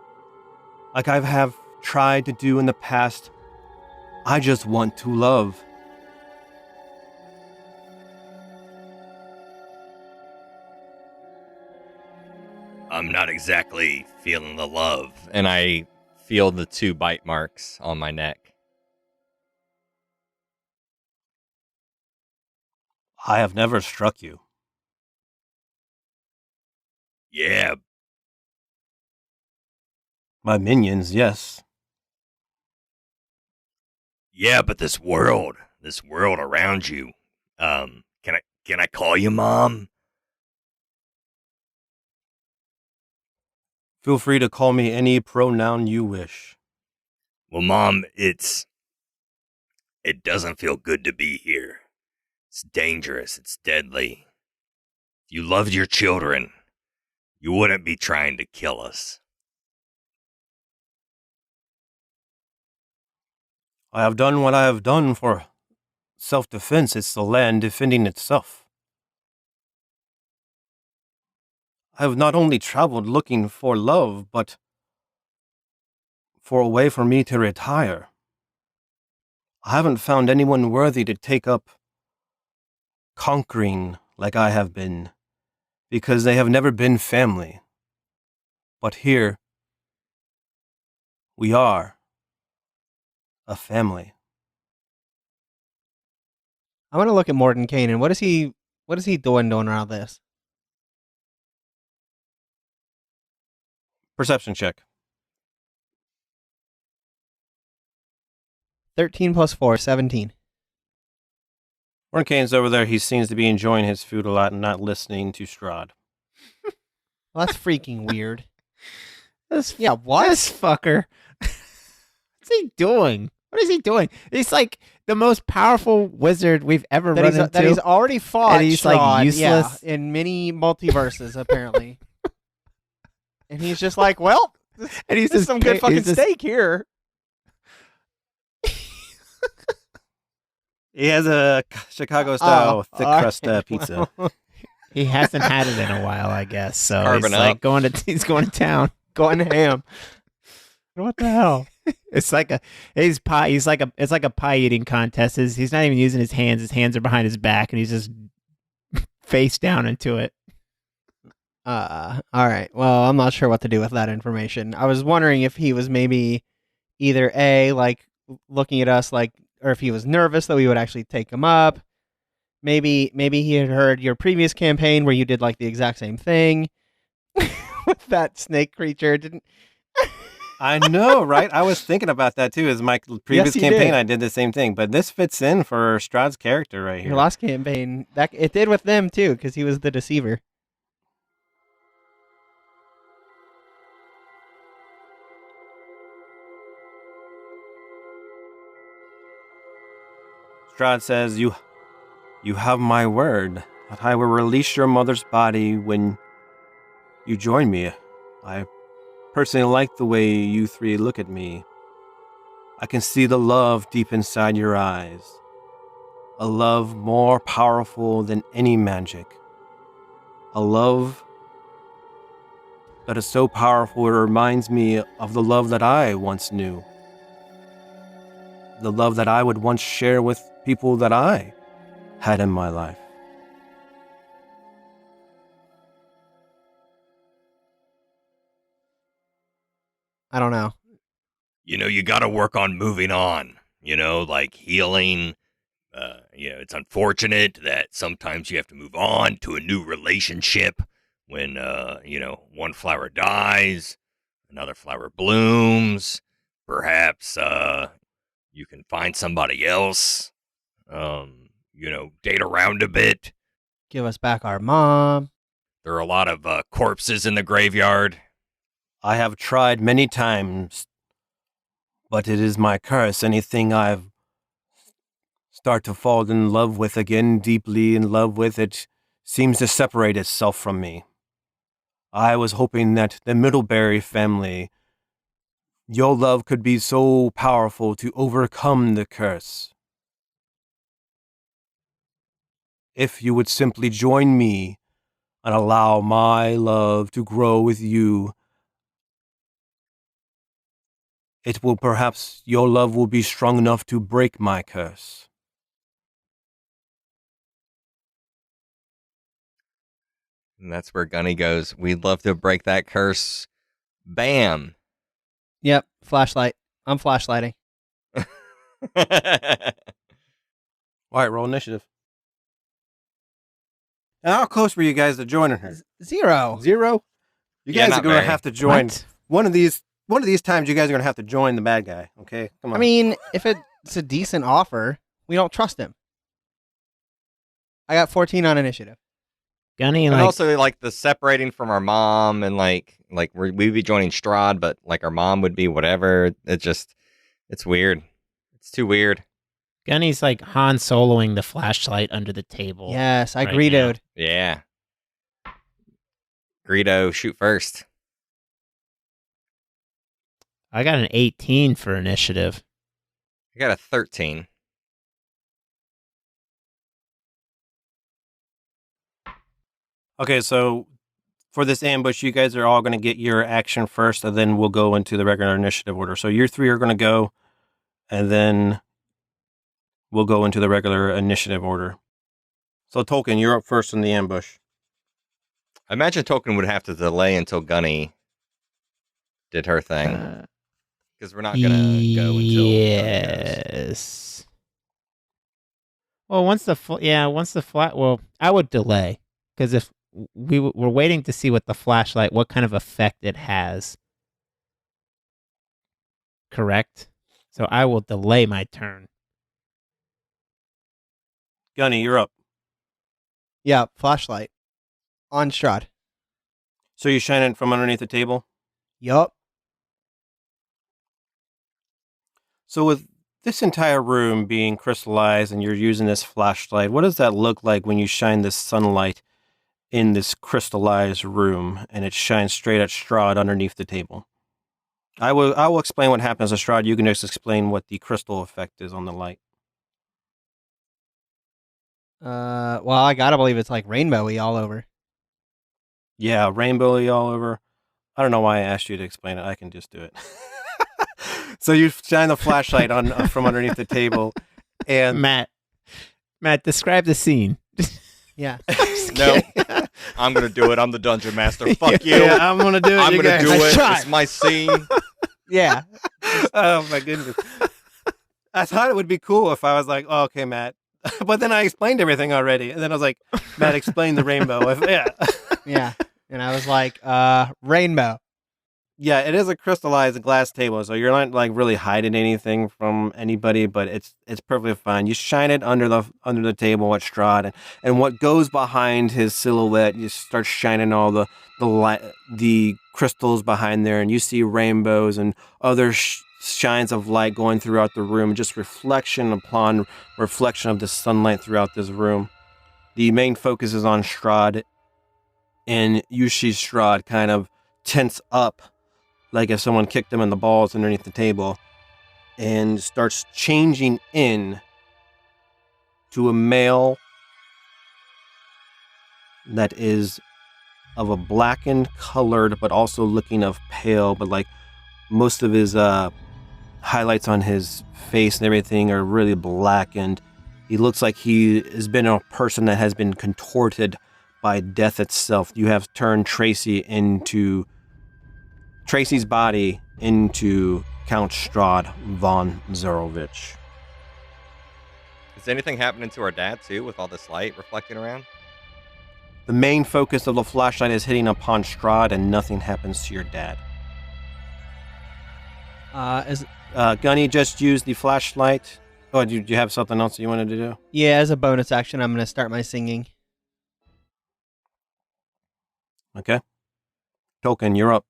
like I have tried to do in the past. I just want to love. I'm not exactly feeling the love. And I feel the 2 bite marks on my neck. I have never struck you. Yeah. My minions, yes. Yeah, but this world around you. Can I call you Mom? Feel free to call me any pronoun you wish. Well, Mom, it doesn't feel good to be here. It's dangerous. It's deadly. If you loved your children, you wouldn't be trying to kill us. I have done what I have done for self-defense. It's the land defending itself. I have not only traveled looking for love, but for a way for me to retire. I haven't found anyone worthy to take up conquering like I have been, because they have never been family. But here, we are a family. I want to look at Mordenkainen. What is he doing around this? Perception check. 13 plus 4, 17. Mordenkainen's over there. He seems to be enjoying his food a lot and not listening to Strahd. Well, that's freaking weird. This fucker. What's he doing? What is he doing? He's like the most powerful wizard we've ever run into. That he's already fought. And he's Strahd, like useless in many multiverses, apparently. And he's just like, well, and he's there's just some good fucking steak here. He has a Chicago-style thick crust pizza. He hasn't had it in a while, I guess. So Carbon he's like up. he's going to town, going ham. What the hell? It's like it's like a pie eating contest. He's not even using his hands. His hands are behind his back, and he's just face down into it. All right. Well, I'm not sure what to do with that information. I was wondering if he was maybe either A, like looking at us like, or if he was nervous that we would actually take him up. Maybe he had heard your previous campaign where you did like the exact same thing with that snake creature. Didn't I know, right? I was thinking about that too. As my previous Yes, you campaign, did. I did the same thing, but this fits in for Strahd's character right here. Your last campaign, that it did with them too, because he was the deceiver. Strahd says, You have my word that I will release your mother's body when you join me. I personally like the way you 3 look at me. I can see the love deep inside your eyes. A love more powerful than any magic. A love that is so powerful it reminds me of the love that I once knew. The love that I would once share with people that I had in my life. I don't know. You know, you got to work on moving on, like healing, it's unfortunate that sometimes you have to move on to a new relationship when, one flower dies, another flower blooms. Perhaps, you can find somebody else, date around a bit. Give us back our mom. There are a lot of corpses in the graveyard. I have tried many times, but it is my curse. Anything I've start to fall in love with again, deeply in love with, it seems to separate itself from me. I was hoping that the Middlebury family, your love could be so powerful to overcome the curse. If you would simply join me and allow my love to grow with you, your love will be strong enough to break my curse. And that's where Gunny goes, we'd love to break that curse. Bam. Yep, flashlight. I'm flashlighting. All right, roll initiative. And how close were you guys to joining her? 0. 0? You Yeah, guys not are going to very. have to join. What? One of these times, you guys are going to have to join the bad guy. Okay, come on. I mean, if it's a decent offer, we don't trust him. I got 14 on initiative. Gunny, And like, also, like, the separating from our mom, and we'd be joining Strahd, but like our mom would be whatever. It's weird. It's too weird. Gunny's like Han Soloing the flashlight under the table. Yes, I right greedoed. Yeah. Greedo, shoot first. I got an 18 for initiative. I got a 13. Okay, so for this ambush, you guys are all going to get your action first, and then we'll go into the regular initiative order. So you 3 are going to go, and then we'll go into the regular initiative order. So Tolkien, you're up first in the ambush. I imagine Tolkien would have to delay until Gunny did her thing. Because we're not going to go until Gunny goes. Yes. Well, once the flat. Well, I would delay, because if we're waiting to see what kind of effect it has. Correct. So I will delay my turn. Gunny, you're up. Yeah, flashlight. On Strahd. So you shine it from underneath the table? Yup. So with this entire room being crystallized and you're using this flashlight, what does that look like when you shine this sunlight in this crystallized room and it shines straight at Strahd underneath the table? I will explain what happens to Strahd. You can just explain what the crystal effect is on the light. Well, I gotta believe it's like rainbowy all over. Yeah, rainbowy all over. I don't know why I asked you to explain it. I can just do it. So you shine the flashlight on from underneath the table, and Matt, describe the scene. Yeah. No, I'm going to do it. I'm the dungeon master. Fuck you. Yeah, I'm gonna do it. I'm you going to guys. do it. try. It's my scene. Yeah. Oh my goodness! I thought it would be cool if I was like, oh, "Okay, Matt," but then I explained everything already, and then I was like, "Matt, explain the rainbow." Yeah. Yeah. And I was like, rainbow. Yeah, it is a crystallized glass table, so you're not like really hiding anything from anybody, but it's perfectly fine. You shine it under the table at Strahd, and what goes behind his silhouette, you start shining all the light, the crystals behind there, and you see rainbows and other shines of light going throughout the room, just reflection upon reflection of the sunlight throughout this room. The main focus is on Strahd, and you see Strahd kind of tense up, like if someone kicked him in the balls underneath the table, and starts changing in to a male that is of a blackened colored, but also looking of pale, but like most of his highlights on his face and everything are really blackened. He looks like he has been a person that has been contorted by death itself. You have turned Tracy's body into Count Strahd von Zarovich. Is Is anything happening to our dad too with all this light reflecting around? The main focus of the flashlight is hitting upon Strahd, and nothing happens to your dad. Gunny just used the flashlight. Oh, do you have something else that you wanted to do? Yeah, as a bonus action, I'm going to start my singing. Okay. Tolkien, you're up.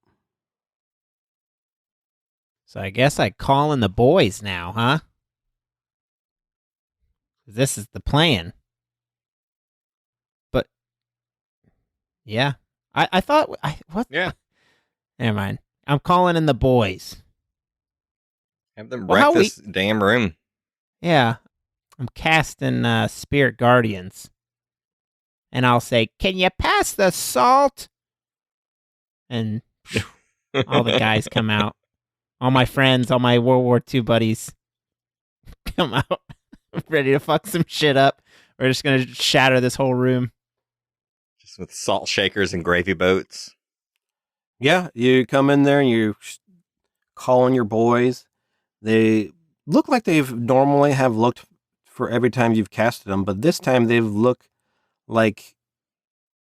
So I guess I call in the boys now, huh? This is the plan. But yeah, I thought what? Yeah. Never mind. I'm calling in the boys. Have them Well, wreck how this damn room. Yeah, I'm casting Spirit Guardians, and I'll say, "Can you pass the salt?" And all the guys come out. All my friends, all my World War II buddies come out, ready to fuck some shit up. We're just gonna shatter this whole room. Just with salt shakers and gravy boats. Yeah, you come in there and you call on your boys. They look like they've normally have looked for every time you've casted them, but this time they've looked like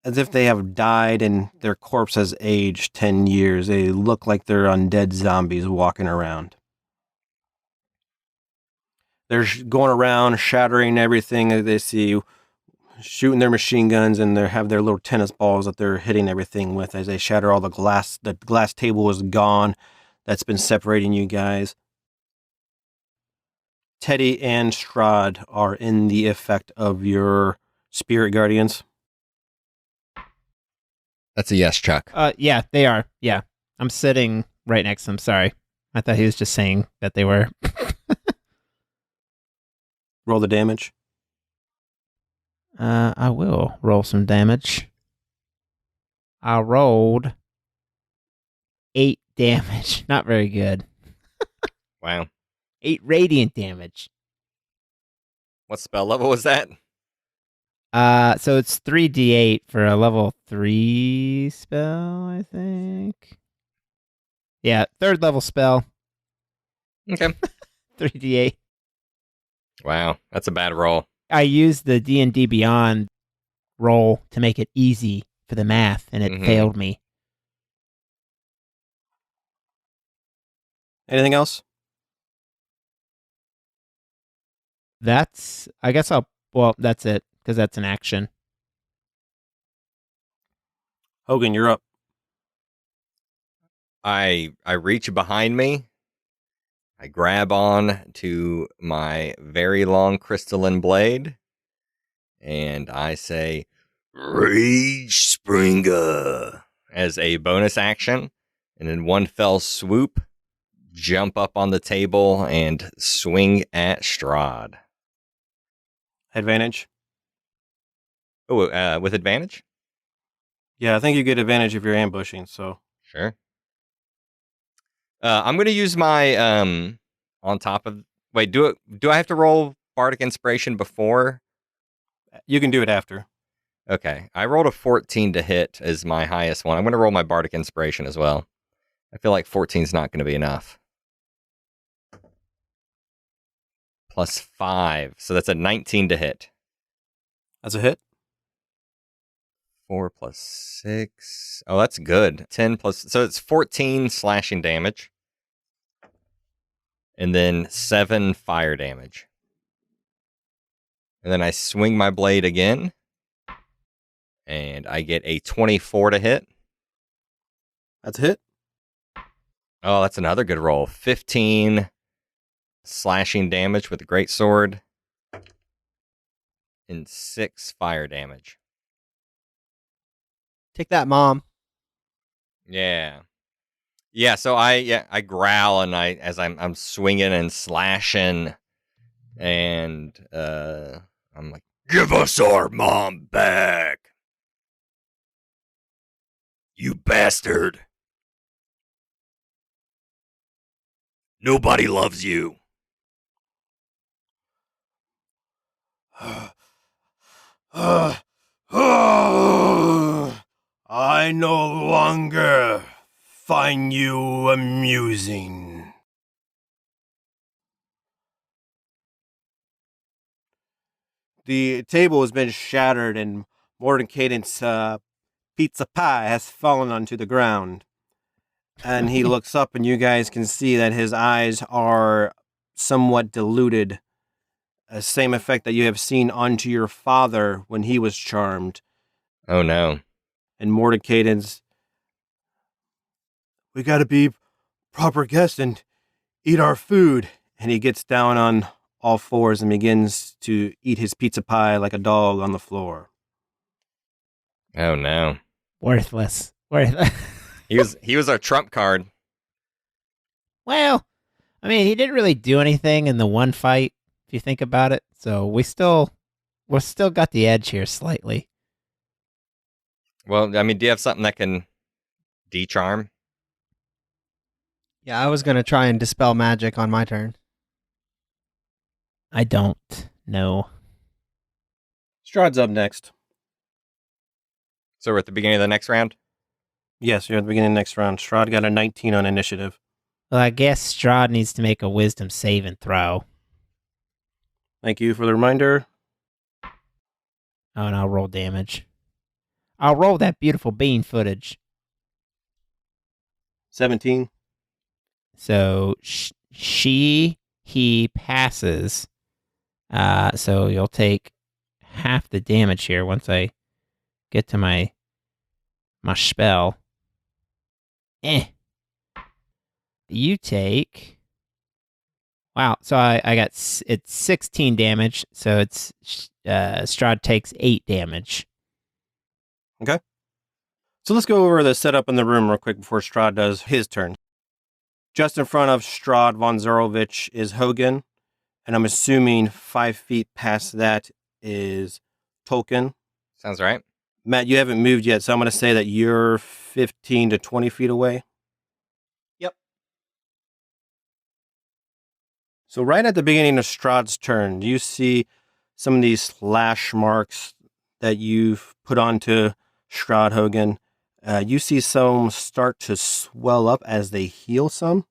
as if they have died and their corpse has aged 10 years. They look like they're undead zombies walking around. They're going around shattering everything that they see, shooting their machine guns, and they have their little tennis balls that they're hitting everything with as they shatter all the glass. The glass table is gone. That's been separating you guys. Teddy and Strahd are in the effect of your spirit guardians. That's a yes, Chuck. Yeah, they are. Yeah, I'm sitting right next to them. Sorry, I thought he was just saying that they were. Roll the damage. I will roll some damage. I rolled 8 damage. Not very good. Wow. 8 radiant damage. What spell level was that? So it's 3d8 for a level 3 spell, I think. Yeah, 3rd level spell. Okay. 3d8. Wow, that's a bad roll. I used the D&D Beyond roll to make it easy for the math, and it failed me. Anything else? That's it, because that's an action. Hogan, you're up. I reach behind me. I grab on to my very long crystalline blade, and I say, Rage Springer, as a bonus action. And in one fell swoop, jump up on the table and swing at Strahd. Advantage? Oh, with advantage? Yeah, I think you get advantage if you're ambushing, so. Sure. I'm going to use my, on top of... Wait, do I have to roll Bardic Inspiration before? You can do it after. Okay. I rolled a 14 to hit as my highest one. I'm going to roll my Bardic Inspiration as well. I feel like 14 is not going to be enough. Plus 5. So that's a 19 to hit. That's a hit. 4 plus 6. Oh, that's good. 10 plus... So it's 14 slashing damage. And then 7 fire damage. And then I swing my blade again. And I get a 24 to hit. That's a hit. Oh, that's another good roll. 15 slashing damage with the greatsword. And 6 fire damage. Take that, Mom. Yeah. Yeah, so I growl and as I'm swinging and slashing, and I'm like, give us our mom back, you bastard. Nobody loves you. I no longer find you amusing. The table has been shattered and Mordenkaden's pizza pie has fallen onto the ground. And he looks up and you guys can see that his eyes are somewhat diluted. Same effect that you have seen onto your father when he was charmed. Oh, no. And Mordenkaden's, we gotta be proper guests and eat our food. And he gets down on all fours and begins to eat his pizza pie like a dog on the floor. Oh, no. Worthless. He was our trump card. Well, I mean, he didn't really do anything in the one fight, if you think about it. So we still got the edge here slightly. Well, I mean, do you have something that can de-charm? Yeah, I was going to try and dispel magic on my turn. I don't know. Strahd's up next. So we're at the beginning of the next round? Yes, you're at the beginning of the next round. Strahd got a 19 on initiative. Well, I guess Strahd needs to make a wisdom save and throw. Thank you for the reminder. Oh, and I'll roll damage. I'll roll that beautiful bean footage. 17. So he passes. So you'll take half the damage here once I get to my spell. You take... Wow, so I got... It's 16 damage, so it's... Strahd takes 8 damage. Okay. So let's go over the setup in the room real quick before Strahd does his turn. Just in front of Strahd von Zarovich is Hogan, and I'm assuming 5 feet past that is Tolkien. Sounds right. Matt, you haven't moved yet, so I'm going to say that you're 15 to 20 feet away. Yep. So right at the beginning of Strahd's turn, you see some of these slash marks that you've put onto Strahd, Hogan. You see some start to swell up as they heal some.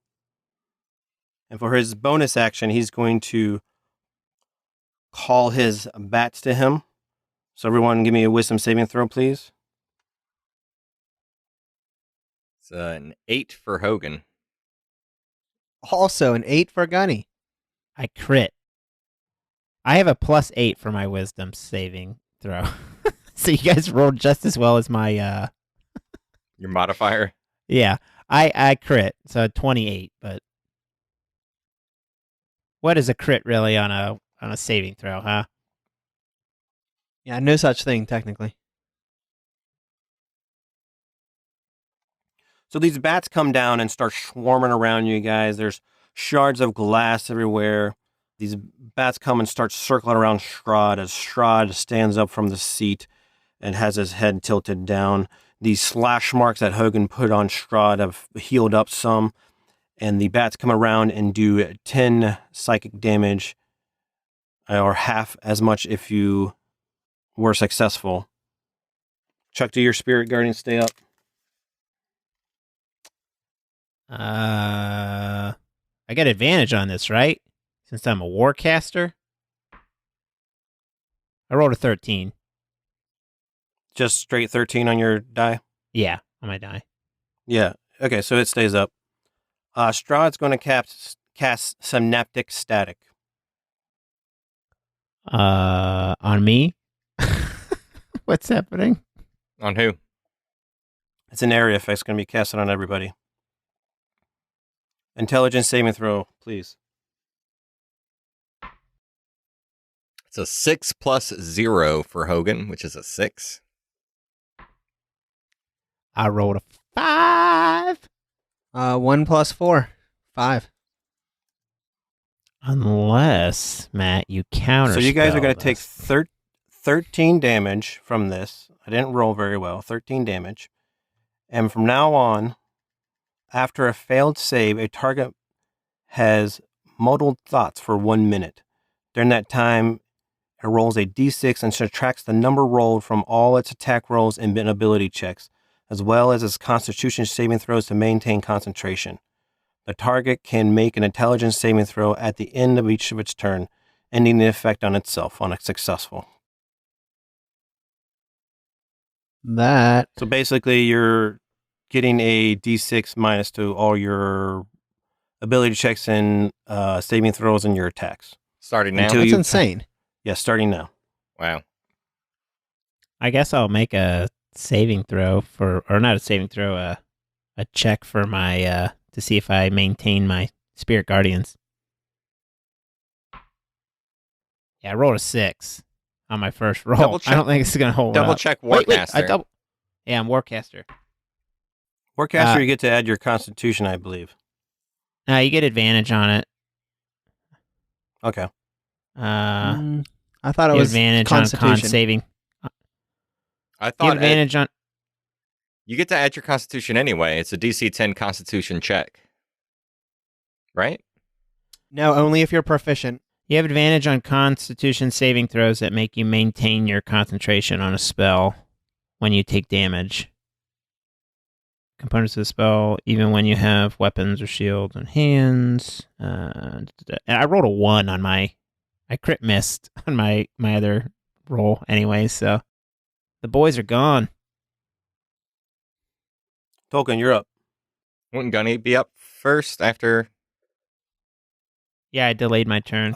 And for his bonus action, he's going to call his bats to him. So everyone give me a wisdom saving throw, please. It's an 8 for Hogan. Also, an 8 for Gunny. I crit. I have a +8 for my wisdom saving throw. So you guys rolled just as well as my... Your modifier? Yeah, I crit, so 28, but... What is a crit really on a saving throw, huh? Yeah, no such thing, technically. So these bats come down and start swarming around you guys. There's shards of glass everywhere. These bats come and start circling around Strahd as Strahd stands up from the seat and has his head tilted down. These slash marks that Hogan put on Strahd have healed up some, and the bats come around and do 10 psychic damage, or half as much if you were successful. Chuck, do your spirit guardian stay up? I got advantage on this, right? Since I'm a warcaster. I rolled a 13. Just straight 13 on your die? Yeah, on my die. Yeah. Okay, so it stays up. Strahd's going to cast Synaptic Static. On me? What's happening? On who? It's an area effect. It's going to be casted on everybody. Intelligence saving throw, please. It's a 6 plus 0 for Hogan, which is a 6. I rolled a 5. 1 plus 4. 5. Unless, Matt, you counter. So you guys are going to take 13 damage from this. I didn't roll very well. 13 damage. And from now on, after a failed save, a target has muddled thoughts for 1 minute. During that time, it rolls a d6 and subtracts the number rolled from all its attack rolls and ability checks, as well as its constitution saving throws to maintain concentration. The target can make an intelligence saving throw at the end of each of its turn, ending the effect on itself on a successful. That. So basically, you're getting a D6 minus to all your ability checks and saving throws and your attacks. Starting now? Until That's you- insane. Yeah, starting now. Wow. I guess I'll make a saving throw or not a saving throw, a check for my to see if I maintain my spirit guardians. Yeah, I rolled a 6 on my first roll. Double check- I don't think it's gonna hold Double up. check Wait, Warcaster. Yeah, I'm Warcaster. Warcaster, you get to add your Constitution, I believe. You get advantage on it. Okay. I thought it You was advantage on con Constitution. saving. I You thought advantage on. you get to add your Constitution anyway. It's a DC 10 Constitution check. Right? No, only if you're proficient. You have advantage on Constitution saving throws that make you maintain your concentration on a spell when you take damage. Components of the spell, even when you have weapons or shields in hands. And I rolled a 1 on my. I crit missed on my other roll anyway, so the boys are gone. Tolkien, you're up. Wouldn't Gunny be up first after? Yeah, I delayed my turn.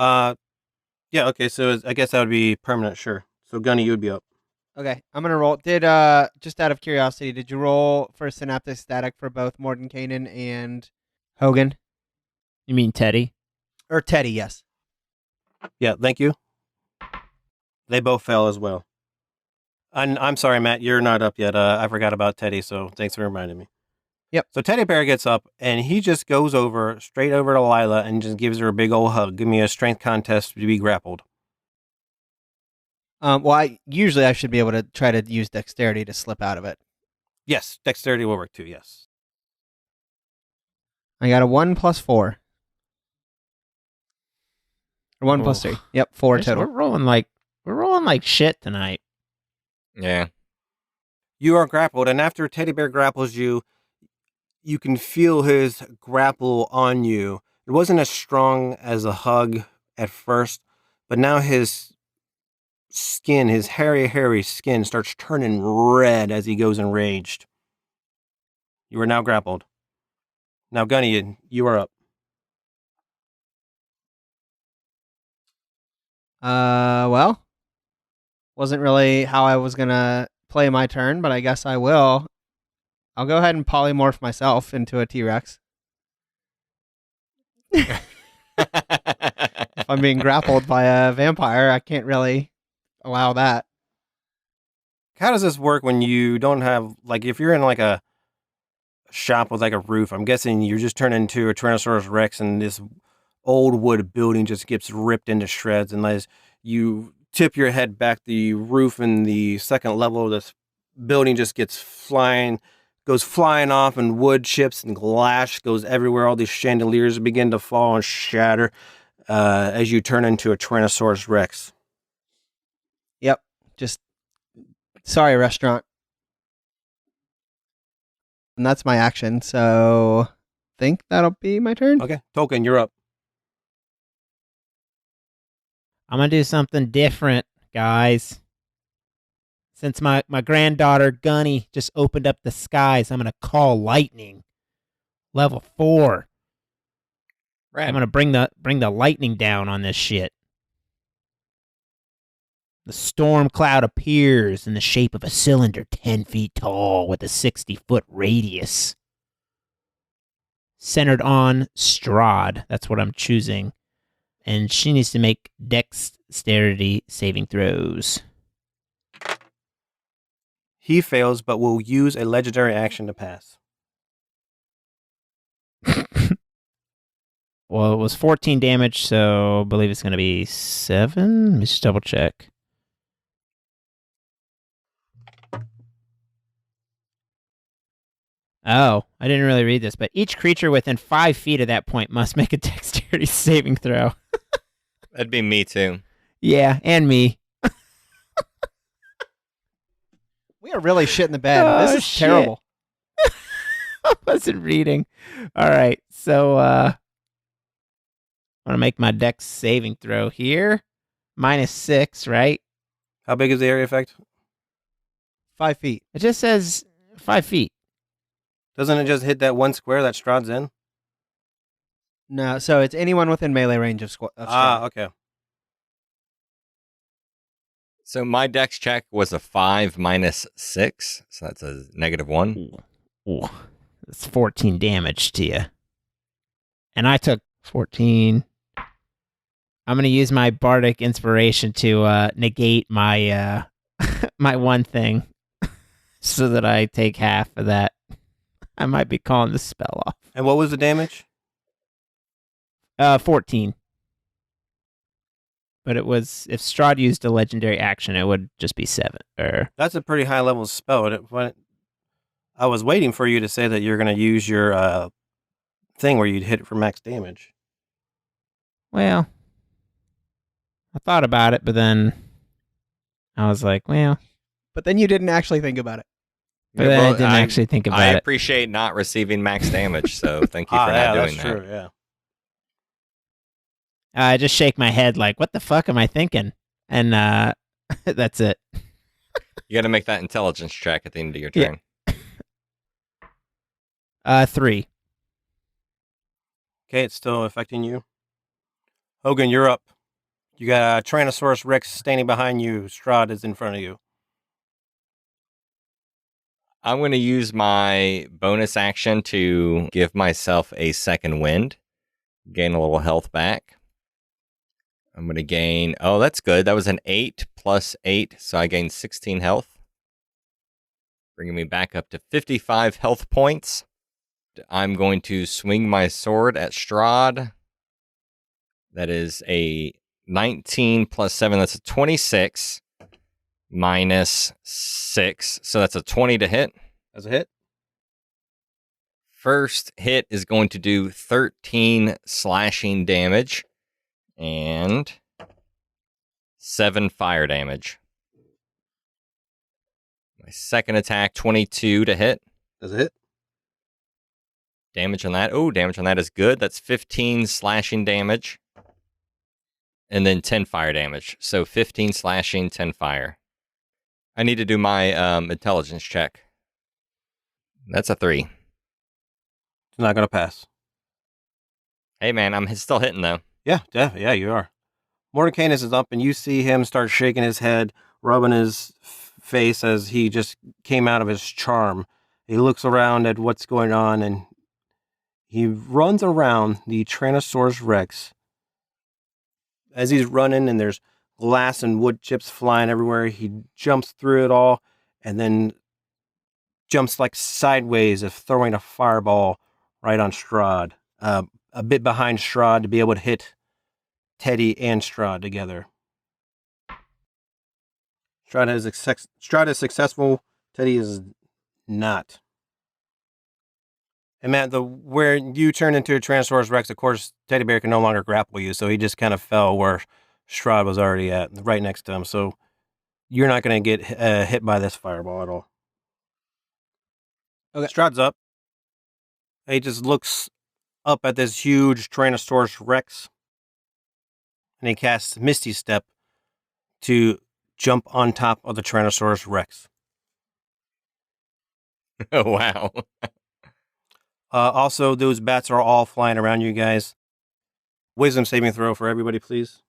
Yeah, okay, so I guess that would be permanent, sure. So, Gunny, you would be up. Okay, I'm gonna roll. Did just out of curiosity, did you roll for synaptic static for both Mordenkainen and Hogan You mean Teddy? or Teddy? Yes. Yeah, thank you. They both fell as well. I'm sorry, Matt, you're not up yet. I forgot about Teddy, so thanks for reminding me. Yep. So Teddy Bear gets up, and he just goes straight over to Lila and just gives her a big old hug. Give me a strength contest to be grappled. Well, I should be able to try to use dexterity to slip out of it. Yes, dexterity will work too, yes. I got a 1 plus 4. Or 1 plus Oh. 3. Yep, 4 We're total. rolling like shit tonight. Yeah. You are grappled, and after Teddy Bear grapples you, you can feel his grapple on you. It wasn't as strong as a hug at first, but now his skin, his hairy skin, starts turning red as he goes enraged. You are now grappled. Now, Gunny, you are up. Well, wasn't really how I was gonna play my turn, but I guess I will. I'll go ahead and polymorph myself into a T-Rex. If I'm being grappled by a vampire, I can't really allow that. How does this work when you don't have, like, if you're in like a shop with like a roof, I'm guessing you're just turned into a Tyrannosaurus Rex and this old wood building just gets ripped into shreds, and as you tip your head back, the roof in the second level of this building just goes flying off, and wood chips and glass goes everywhere. All these chandeliers begin to fall and shatter as you turn into a Tyrannosaurus Rex. Yep. Just sorry, restaurant. And that's my action, so think that'll be my turn. Okay, Tolkien, you're up. I'm gonna do something different, guys. Since my granddaughter Gunny just opened up the skies, I'm gonna call lightning. Level 4. I'm gonna bring the lightning down on this shit. The storm cloud appears in the shape of a cylinder 10 feet tall with a 60-foot radius. Centered on Strahd. That's what I'm choosing. And she needs to make dexterity saving throws. He fails, but will use a legendary action to pass. Well, it was 14 damage, so I believe it's going to be 7. Let me just double check. Oh, I didn't really read this, but each creature within 5 feet of that point must make a dexterity saving throw. That'd be me too. Yeah, and me. We are really shit in the bed. Oh, This is shit. terrible. I wasn't reading. All right, so want to make my dex saving throw here. -6, right? How big is the area effect? 5 feet. It just says 5 feet. Doesn't it just hit that one square that Strahd's in? No, so it's anyone within melee range of Strahd. Okay. So my dex check was a 5 -6, so that's a -1. Ooh, that's 14 damage to you. And I took 14. I'm going to use my bardic inspiration to negate my my one thing so that I take half of that. I might be calling the spell off. And what was the damage? 14. But it was, if Strahd used a legendary action, it would just be 7. That's a pretty high level spell. I was waiting for you to say that you're going to use your thing where you'd hit it for max damage. Well, I thought about it, but then I was like, well. But then you didn't actually think about it. But then I didn't actually think about I it. appreciate not receiving max damage, so thank you for not doing that. True, yeah. I just shake my head like, what the fuck am I thinking? And that's it. You got to make that intelligence check at the end of your turn. 3. Okay, it's still affecting you. Hogan, you're up. You got a Tyrannosaurus Rex standing behind you. Strahd is in front of you. I'm going to use my bonus action to give myself a second wind, gain a little health back. I'm going to gain, oh, that's good. That was an 8 plus 8, so I gained 16 health, bringing me back up to 55 health points. I'm going to swing my sword at Strahd. That is a 19 plus 7, that's a 26. -6, so that's a 20 to hit. That's a hit. First hit is going to do 13 slashing damage and 7 fire damage. My second attack, 22 to hit. That's a hit. Damage on that. Oh, damage on that is good. That's 15 slashing damage. And then 10 fire damage. So 15 slashing, 10 fire. I need to do my intelligence check. That's a 3. It's not going to pass. Hey, man, I'm still hitting, though. Yeah, definitely. Yeah, you are. Mordenkainen's is up, and you see him start shaking his head, rubbing his face as he just came out of his charm. He looks around at what's going on, and he runs around the Tyrannosaurus Rex. As he's running, and there's glass and wood chips flying everywhere, he jumps through it all, and then jumps like sideways of throwing a fireball right on Strahd. A bit behind Strahd to be able to hit Teddy and Strahd together. Strahd is successful. Teddy is not. And Matt, where you turn into a Tyrannosaurus Rex, of course, Teddy Bear can no longer grapple you, so he just kind of fell where Strahd was already at, right next to him. So you're not going to get hit by this fireball at all. Okay. Strahd's up. He just looks up at this huge Tyrannosaurus Rex, and he casts Misty Step to jump on top of the Tyrannosaurus Rex. Oh, wow. Also, those bats are all flying around you guys. Wisdom saving throw for everybody, please.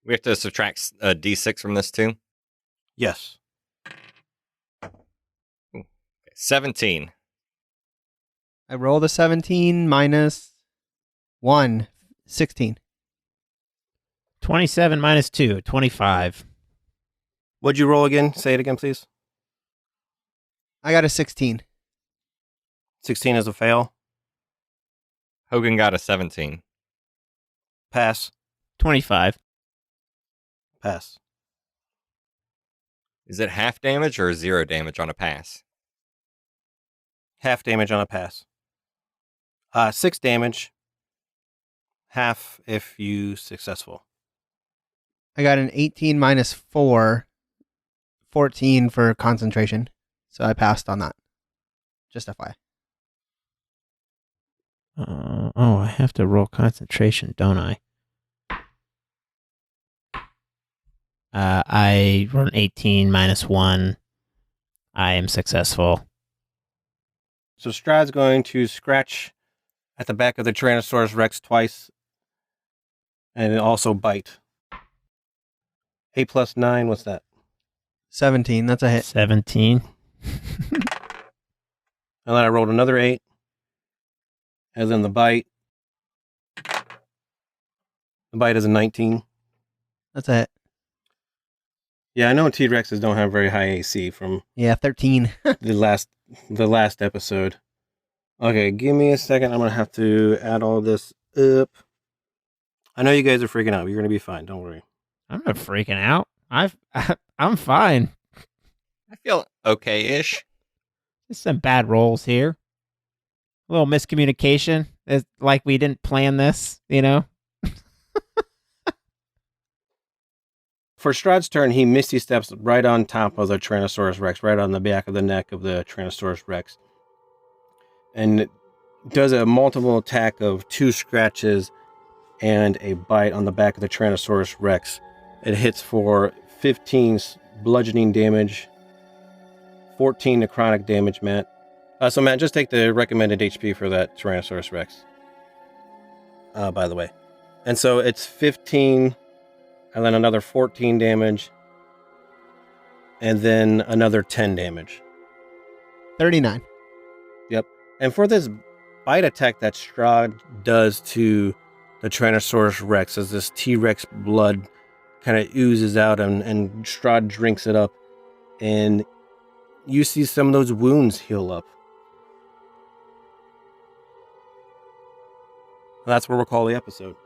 We have to subtract a d6 from this, too? Yes. Okay, 17. I rolled a 17 minus 1, 16. 27 minus 2, 25. What'd you roll again? Say it again, please. I got a 16. 16 is a fail. Hogan got a 17. Pass. 25. Pass. Is it half damage or 0 damage on a pass? Half damage on a pass. 6 damage. Half if you successful. I got an 18 minus 4, 14 for concentration. So I passed on that. Just FYI. I have to roll concentration, don't I? I rolled an 18 minus 1. I am successful. So Strahd's going to scratch at the back of the Tyrannosaurus Rex twice, and also bite. 8 plus 9, what's that? 17. That's a hit. 17. And then I rolled another 8. And then the bite. The bite is a 19. That's a hit. Yeah, I know T-Rexes don't have very high AC from Yeah, 13. the last episode. Okay, give me a second. I'm going to have to add all this up. I know you guys are freaking out. You're going to be fine. Don't worry. I'm not freaking out. I'm fine. I feel okay-ish. There's some bad rolls here. A little miscommunication. It's like we didn't plan this, you know? For Strahd's turn, he misty steps right on top of the Tyrannosaurus Rex, right on the back of the neck of the Tyrannosaurus Rex. And does a multiple attack of 2 scratches and a bite on the back of the Tyrannosaurus Rex. It hits for 15 bludgeoning damage, 14 necrotic damage, Matt. So Matt, just take the recommended HP for that Tyrannosaurus Rex. By the way. And so it's 15, and then another 14 damage, and then another 10 damage. 39. Yep. And for this bite attack that Strahd does to the Tyrannosaurus Rex, as this T-Rex blood kind of oozes out and Strahd drinks it up, and you see some of those wounds heal up. That's where we'll call the episode.